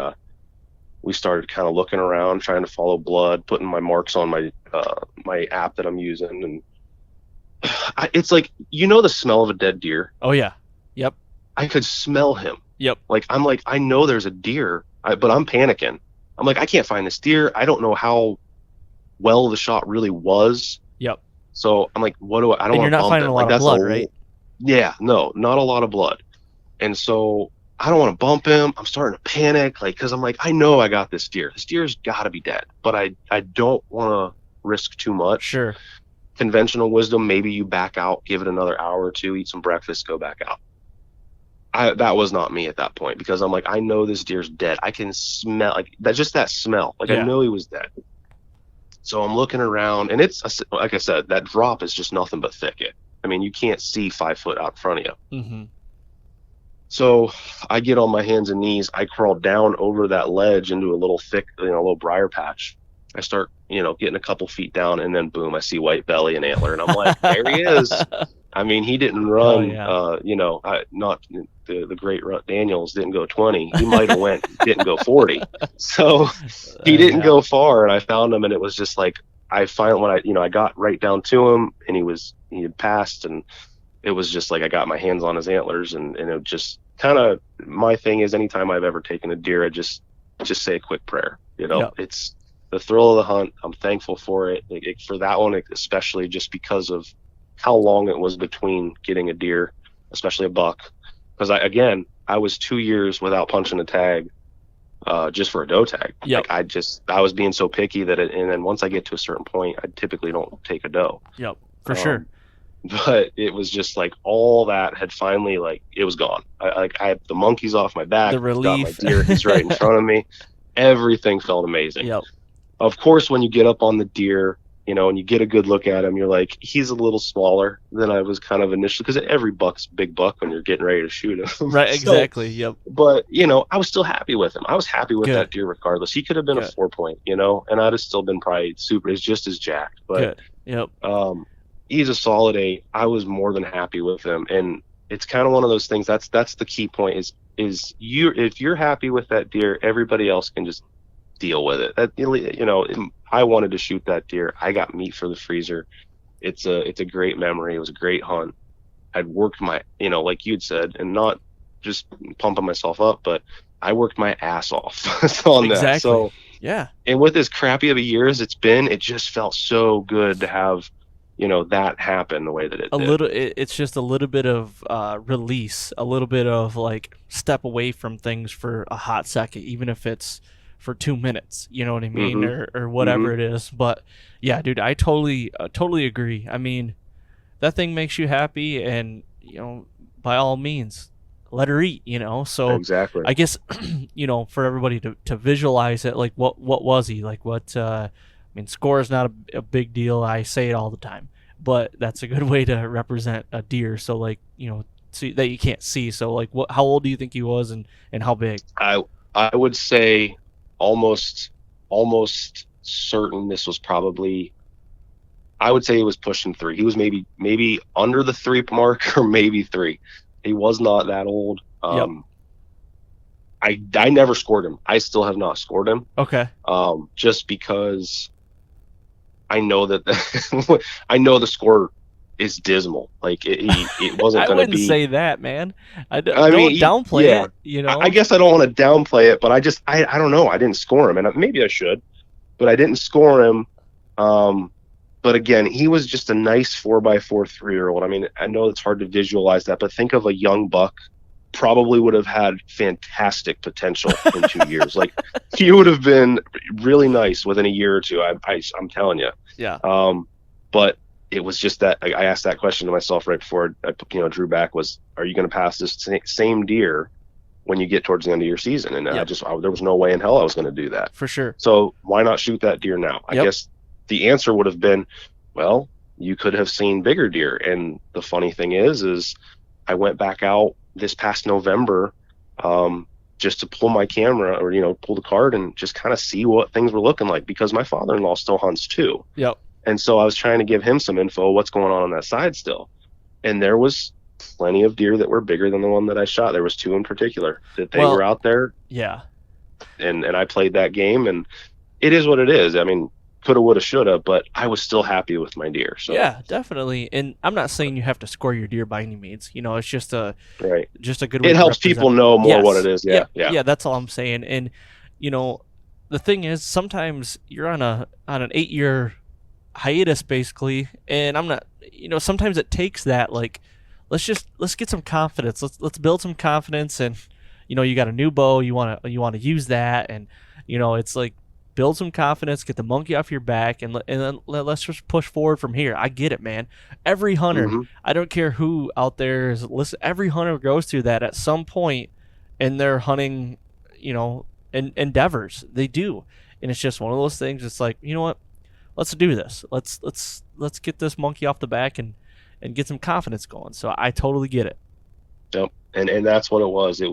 we started kind of looking around, trying to follow blood, putting my marks on my app that I'm using, and it's like, the smell of a dead deer. Oh yeah. Yep. I could smell him. Yep. I'm like, I know there's a deer, but I'm panicking. I'm like, I can't find this deer. I don't know how well the shot really was. Yep. So I'm like, what do I don't and want you're to not finding a lot of blood, right? Yeah, no, not a lot of blood. And so I don't want to bump him. I'm starting to panic, because I'm like, I know I got this deer. This deer's got to be dead, but I don't want to risk too much. Sure. Conventional wisdom, maybe you back out, give it another hour or two, eat some breakfast, go back out. That was not me at that point, because I'm like, I know this deer's dead. I can smell that smell. I know he was dead. So I'm looking around, and it's, like I said, that drop is just nothing but thicket. I mean, you can't see 5 foot out in front of you. Mm-hmm. So I get on my hands and knees. I crawl down over that ledge into a little thick, little briar patch. I start, getting a couple feet down, and then boom, I see white belly and antler, and I'm like, there he is. I mean, he didn't run. Oh, yeah. Not the great Daniels didn't go 20. He might have didn't go 40. So he didn't go far, and I found him, and it was just like, I finally, when I got right down to him, and he had passed, and it was just like I got my hands on his antlers, and it just kind of, my thing is, anytime I've ever taken a deer, I just say a quick prayer. Yep. It's the thrill of the hunt. I'm thankful for it. For that one, especially just because of how long it was between getting a deer, especially a buck. Because I was 2 years without punching a tag, just for a doe tag. Yep. I was being so picky and then once I get to a certain point, I typically don't take a doe. Yep, for sure. But it was just like all that had finally, it was gone. I had the monkeys off my back. The relief. Got my deer. He's right in front of me. Everything felt amazing. Yep. Of course, when you get up on the deer, and you get a good look at him, you're like, he's a little smaller than I was kind of initially, because every buck's a big buck when you're getting ready to shoot him. Right, So, exactly. Yep. but I was still happy with him. I was happy with that Good. deer regardless. He could have been a Good. 4-point, and I'd have still been probably just as jacked. But Good. Yep. He's a solid 8. I was more than happy with him, and it's kind of one of those things. That's the key point. Is if you're happy with that deer, everybody else can just deal with it. I wanted to shoot that deer. I got meat for the freezer. It's a great memory. It was a great hunt. I'd worked my, like you'd said, and not just pumping myself up, but I worked my ass off on Exactly. that. So yeah. And with as crappy of a year as it's been, it just felt so good to have, that happen the way that it did. It's just a little bit of release, a little bit of like step away from things for a hot second, even if it's for 2 minutes, you know what I mean, or whatever it is. But yeah, dude, I totally agree. I mean, that thing makes you happy, and by all means, let her eat. So Exactly. I guess for everybody to visualize it, like what was he like? What I mean, score is not a big deal. I say it all the time, but that's a good way to represent a deer. So like see that you can't see. So like, how old do you think he was, and how big? I would say almost certain this was probably, I would say he was pushing 3. He was maybe under the 3 mark, or maybe 3. He was not that old. Yep. I never scored him. I still have not scored him. Okay. Just because I know that I know the score is dismal. Like it wasn't going to be. I wouldn't say that, man. I don't mean, downplay it. I guess I don't want to downplay it, but I don't know. I didn't score him, and maybe I should, but I didn't score him. But again, he was just a nice 4x4 3-year-old. I mean, I know it's hard to visualize that, but think of a young buck. Probably would have had fantastic potential in 2 years. Like, he would have been really nice within a year or two. I'm telling you. Yeah. But it was just that I asked that question to myself right before I drew back, was, are you going to pass this same deer when you get towards the end of your season? And there was no way in hell I was going to do that. For sure. So why not shoot that deer now? I guess the answer would have been, well, you could have seen bigger deer. And the funny thing is I went back out this past November, just to pull my camera, or pull the card and just kind of see what things were looking like, because my father-in-law still hunts too. Yep. And so I was trying to give him some info, what's going on that side still. And there was plenty of deer that were bigger than the one that I shot. There was 2 in particular that they were out there. Yeah. And I played that game, and it is what it is. I mean, coulda, woulda, shoulda, but I was still happy with my deer. So yeah, definitely. And I'm not saying you have to score your deer by any means. It's just a good way. It helps people know more what it is. Yeah. That's all I'm saying. And the thing is, sometimes you're on an 8-year hiatus basically, and I'm not. Sometimes it takes that. Like, let's get some confidence. Let's build some confidence, and you got a new bow. You want to use that, and it's like, build some confidence, get the monkey off your back, and then let's just push forward from here. I get it, man. Every hunter, I don't care who out there is listen. Every hunter goes through that at some point in their hunting, endeavors. They do, and it's just one of those things. It's like, you know what? Let's do this. Let's get this monkey off the back and get some confidence going. So I totally get it. Yep, and that's what it was. It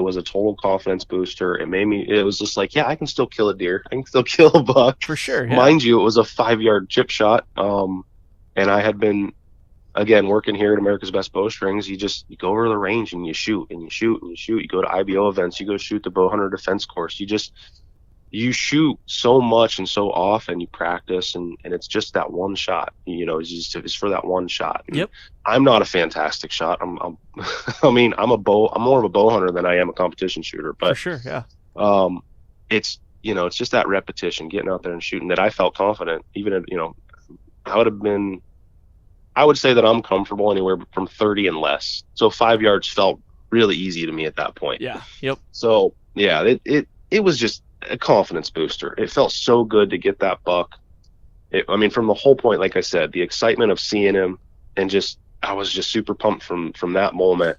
was a total confidence booster. It was just like, yeah, I can still kill a deer. I can still kill a buck. For sure. Yeah. Mind you, it was a 5-yard chip shot. And I had been, again, working here at America's Best Bowstrings. You go over the range and you shoot and you shoot and you shoot. You go to IBO events. You go shoot the bow hunter defense course. You shoot so much and so often. You practice, and it's just that one shot. It's for that one shot. And yep. I'm not a fantastic shot. I'm more of a bow hunter than I am a competition shooter. But for sure, yeah. It's it's just that repetition, getting out there and shooting, that I felt confident. Even if I would say that I'm comfortable anywhere from 30 and less. So 5 yards felt really easy to me at that point. Yeah. Yep. So yeah, it was just a confidence booster. It felt so good to get that buck. From the whole point, like I said, the excitement of seeing him, and I was just super pumped from that moment.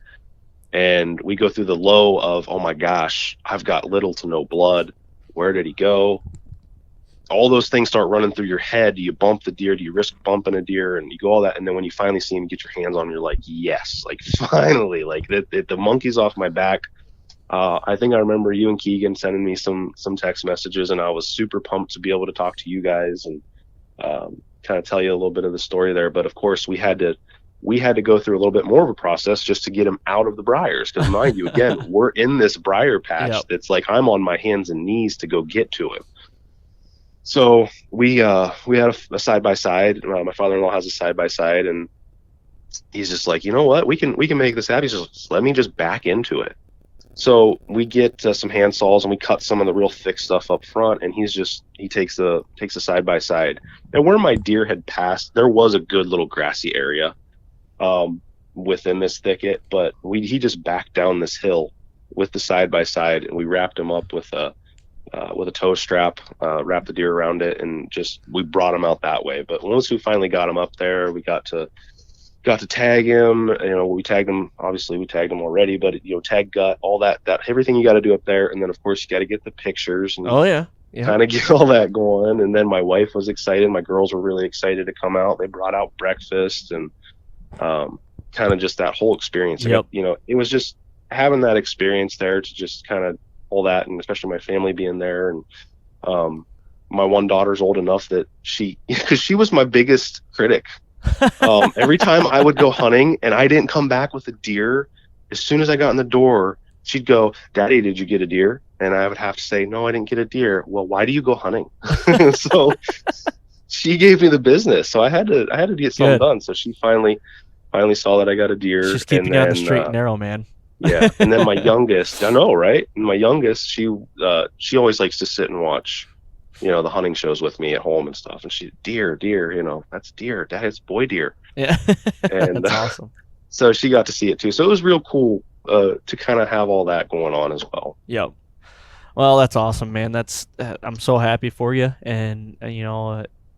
And we go through the low of, oh my gosh, I've got little to no blood. Where did he go? all those things start running through your head. Do you bump the deer? Do you risk bumping a deer? And you go all that. And then when you finally see him, get your hands on him, you're like, yes, like finally, like the monkey's off my back. I think I remember you and Keegan sending me some text messages, and I was super pumped to be able to talk to you guys and kind of tell you a little bit of the story there. But of course, we had to go through a little bit more of a process just to get him out of the briars. Because mind you, again, we're in this briar patch that's like I'm on my hands and knees to go get to him. So we had a side by side. My father-in-law has a side by side, and he's just like, you know what, we can make this happen. He's just, let me just back into it. So we get some hand saws and we cut some of the real thick stuff up front, and he takes a side by side. And where my deer had passed, there was a good little grassy area within this thicket, but he just backed down this hill with the side by side, and we wrapped him up with a tow strap, wrapped the deer around it, and we brought him out that way. But once we finally got him up there, we got to tag him. We tagged him already, but tag gut, all that everything you got to do up there. And then of course you got to get the pictures and kind of get all that going. And then my wife was excited. My girls were really excited to come out. They brought out breakfast and kind of just that whole experience. Yep. It was just having that experience there to just kind of all that, and especially my family being there. And my one daughter's old enough that because she was my biggest critic. Every time I would go hunting and I didn't come back with a deer, as soon as I got in the door, she'd go, "Daddy, did you get a deer?" And I would have to say, "No, I didn't get a deer." "Well, why do you go hunting?" So she gave me the business, so I had to get something done. So she finally saw that I got a deer. She's keeping you on the straight and narrow, man. Yeah. And then my youngest, I know, right? And my youngest, she always likes to sit and watch the hunting shows with me at home and stuff. And she, deer, that's deer. Dad, it's boy deer. Yeah. And that's awesome. So she got to see it too. So it was real cool to kind of have all that going on as well. Yep. Well, that's awesome, man. I'm so happy for you. And,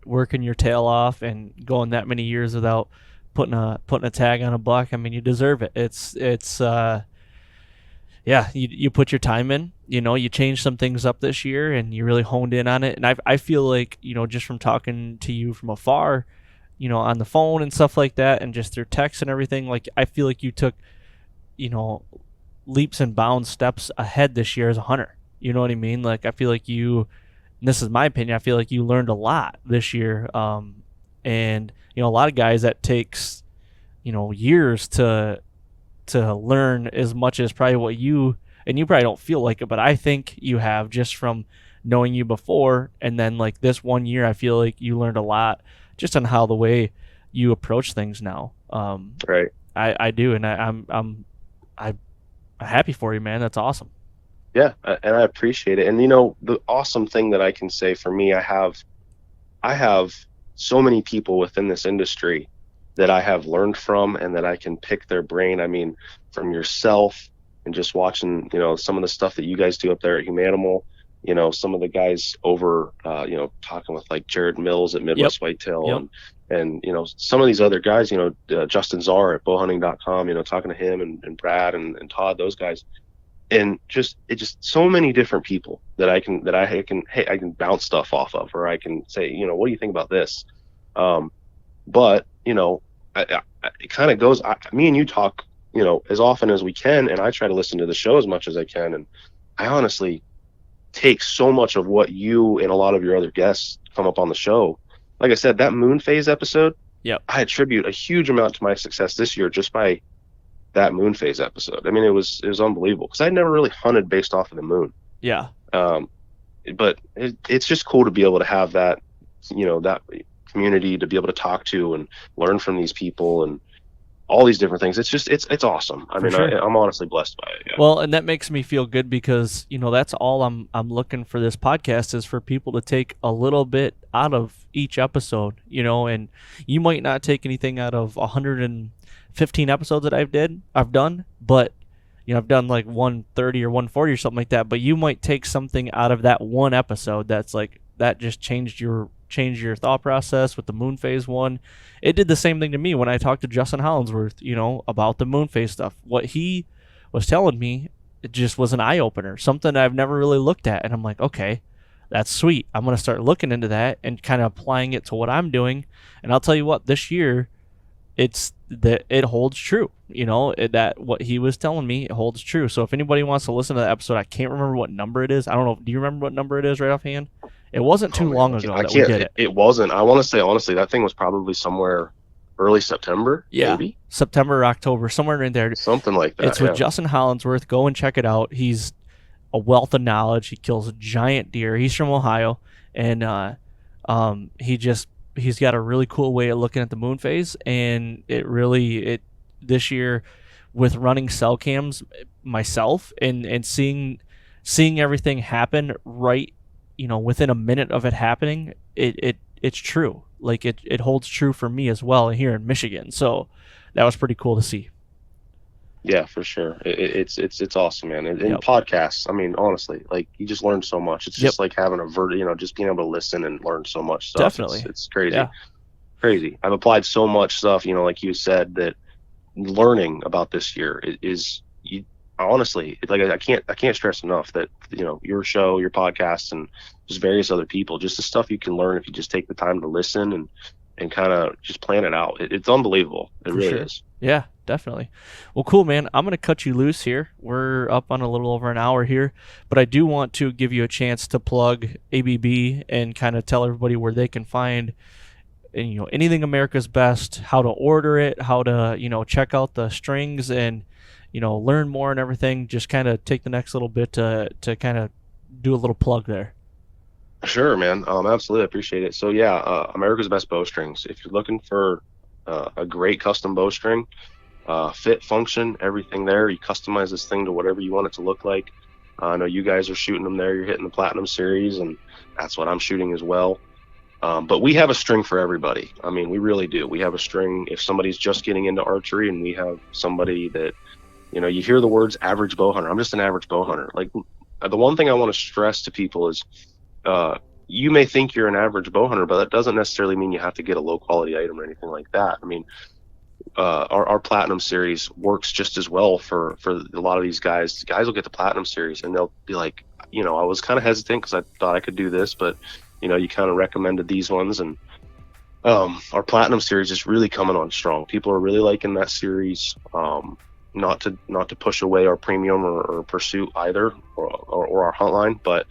working your tail off and going that many years without putting a tag on a buck. I mean, you deserve it. You put your time in, you changed some things up this year and you really honed in on it. And I feel like, just from talking to you from afar, on the phone and stuff like that, and just through text and everything, like, I feel like you took, leaps and bounds steps ahead this year as a hunter. You know what I mean? Like, I feel like and this is my opinion, I feel like you learned a lot this year. And, a lot of guys that takes, years to learn as much as probably what you probably don't feel like it, but I think you have, just from knowing you before. And then like this 1 year, I feel like you learned a lot just on how the way you approach things now. Right. I do. And I'm happy for you, man. That's awesome. Yeah. And I appreciate it. And the awesome thing that I can say for me, I have so many people within this industry that I have learned from and that I can pick their brain. I mean, from yourself and just watching, some of the stuff that you guys do up there at Humanimal, some of the guys over, talking with like Jared Mills at Midwest Whitetail and some of these other guys, Justin Czar at bowhunting.com, talking to him and Brad and Todd, those guys. And it's just so many different people that I can bounce stuff off of, or I can say, what do you think about this? But it kind of goes, me and you talk, as often as we can. And I try to listen to the show as much as I can. And I honestly take so much of what you and a lot of your other guests come up on the show. Like I said, that moon phase episode, I attribute a huge amount to my success this year just by that moon phase episode. I mean, it was unbelievable because I'd never really hunted based off of the moon. Yeah. But it's just cool to be able to have that, that community to be able to talk to and learn from these people and all these different things. It's just, it's awesome. I mean, sure. I'm honestly blessed by it. Yeah. Well, and that makes me feel good because, that's all I'm looking for this podcast is for people to take a little bit out of each episode, and you might not take anything out of 115 episodes that I've done, but I've done like 130 or 140 or something like that, but you might take something out of that one episode that's like, that just changed your thought process with the moon phase one. It did the same thing to me when I talked to Justin Hollinsworth, about the moon phase stuff. What he was telling me, it just was an eye opener, something I've never really looked at. And I'm like, okay, that's sweet. I'm going to start looking into that and kind of applying it to what I'm doing. And I'll tell you what, this year, it holds true. That what he was telling me, it holds true. So if anybody wants to listen to the episode, I can't remember what number it is. I don't know. Do you remember what number it is right offhand? It wasn't too long ago that we did it. It wasn't. I want to say, honestly, that thing was probably somewhere early September, maybe? September or October, somewhere in there. Something like that. It's with Justin Hollinsworth. Go and check it out. He's a wealth of knowledge. He kills giant deer. He's from Ohio, and he's got a really cool way of looking at the moon phase, and it this year with running cell cams myself and seeing everything happen right, within a minute of it happening, it's true. Like it holds true for me as well here in Michigan. So that was pretty cool to see. Yeah, for sure. It's awesome, man. And podcasts, I mean, honestly, like you just learn so much. It's just like having just being able to listen and learn so much stuff. Definitely. It's crazy. Yeah. Crazy. I've applied so much stuff, like you said, that learning about this year is honestly, like I can't stress enough that, your show, your podcast, and just various other people, just the stuff you can learn if you just take the time to listen and kind of just plan it out. It's unbelievable. It really is. Yeah, definitely. Well, cool, man. I'm going to cut you loose here. We're up on a little over an hour here, but I do want to give you a chance to plug ABB and kind of tell everybody where they can find anything America's Best, how to order it, how to, check out the strings and, learn more and everything. Just kind of take the next little bit to kind of do a little plug there. Sure, man. Absolutely. I appreciate it. So America's Best Bowstrings. If you're looking for a great custom bowstring, fit, function, everything there, you customize this thing to whatever you want it to look like. I know you guys are shooting them there. You're hitting the Platinum Series, and that's what I'm shooting as well. But we have a string for everybody. I mean, we really do. We have a string if somebody's just getting into archery, and we have somebody that, you hear the words average bow hunter. I'm just an average bow hunter. Like, the one thing I want to stress to people is, you may think you're an average bow hunter, but that doesn't necessarily mean you have to get a low quality item or anything like that. I mean, our Platinum Series works just as well for a lot of these guys. Guys will get the Platinum Series and they'll be like, I was kind of hesitant because I thought I could do this, but you kind of recommended these ones, and our Platinum Series is really coming on strong. People are really liking that series. Not to push away our Premium or Pursuit either, or our Hunt line, but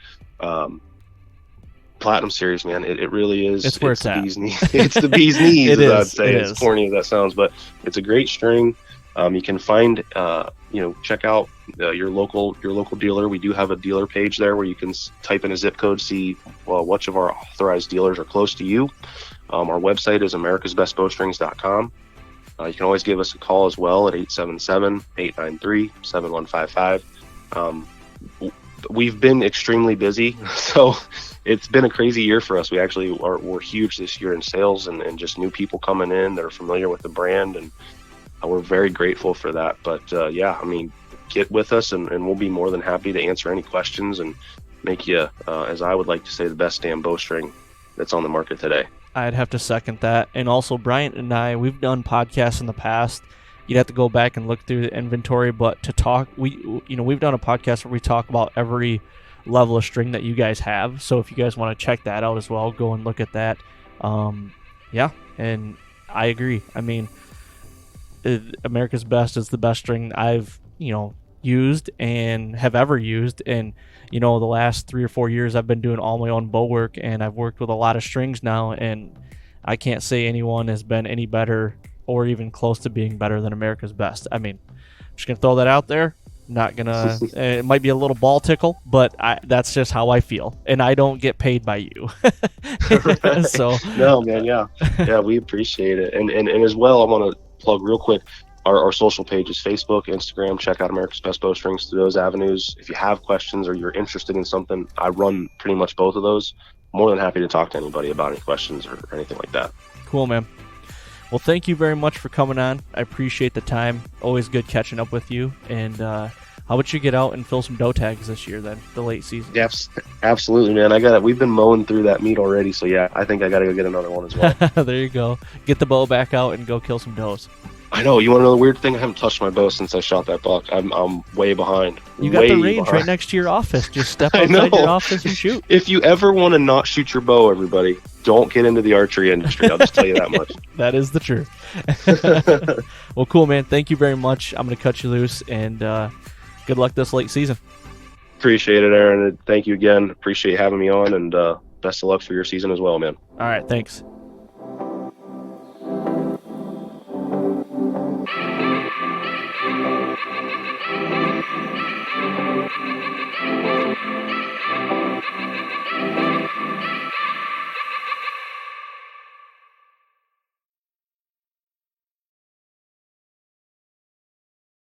Platinum Series, man, it really is. It's where it's at. It's the bee's knees, as I'd say. As corny as that sounds, but it's a great string. You can find, check out your local dealer. We do have a dealer page there where you can type in a zip code, see which of our authorized dealers are close to you. Our website is americasbestbowstrings.com. You can always give us a call as well at 877-893-7155. We've been extremely busy, so it's been a crazy year for us. We're huge this year in sales and just new people coming in that are familiar with the brand, and we're very grateful for that. But get with us and we'll be more than happy to answer any questions and make you, as I would like to say, the best damn bowstring that's on the market today. I'd have to second that. And also, Bryant and I, we've done podcasts in the past. You'd have to go back and look through the inventory, but to talk, we've done a podcast where we talk about every level of string that you guys have. So if you guys want to check that out as well, go and look at that. And I agree. I mean, America's Best is the best string I've, used and have ever used. And, the last 3 or 4 years I've been doing all my own bow work, and I've worked with a lot of strings now, and I can't say anyone has been any better or even close to being better than America's Best. I mean, I'm just going to throw that out there. Not going to, it might be a little ball tickle, but that's just how I feel. And I don't get paid by you. So no, man. Yeah. Yeah. We appreciate it. And as well, I want to plug real quick our social pages, Facebook, Instagram. Check out America's Best Bowstrings through those avenues. If you have questions or you're interested in something, I run pretty much both of those. More than happy to talk to anybody about any questions or anything like that. Cool, man. Well, thank you very much for coming on. I appreciate the time. Always good catching up with you. And how about you get out and fill some doe tags this year then, the late season? Yes, absolutely, man. We've been mowing through that meat already, so yeah, I think I got to go get another one as well. There you go. Get the bow back out and go kill some does. I know. You want to know the weird thing? I haven't touched my bow since I shot that buck. I'm way behind. You got the Way range right behind. next to your office. Just step I outside your know. office and shoot. If you ever want to not shoot your bow, everybody, don't get into the archery industry. I'll just tell you that much. That is the truth. Well, cool, man. Thank you very much. I'm going to cut you loose, and good luck this late season. Appreciate it, Aaron. Thank you again. Appreciate having me on, and best of luck for your season as well, man. All right, thanks.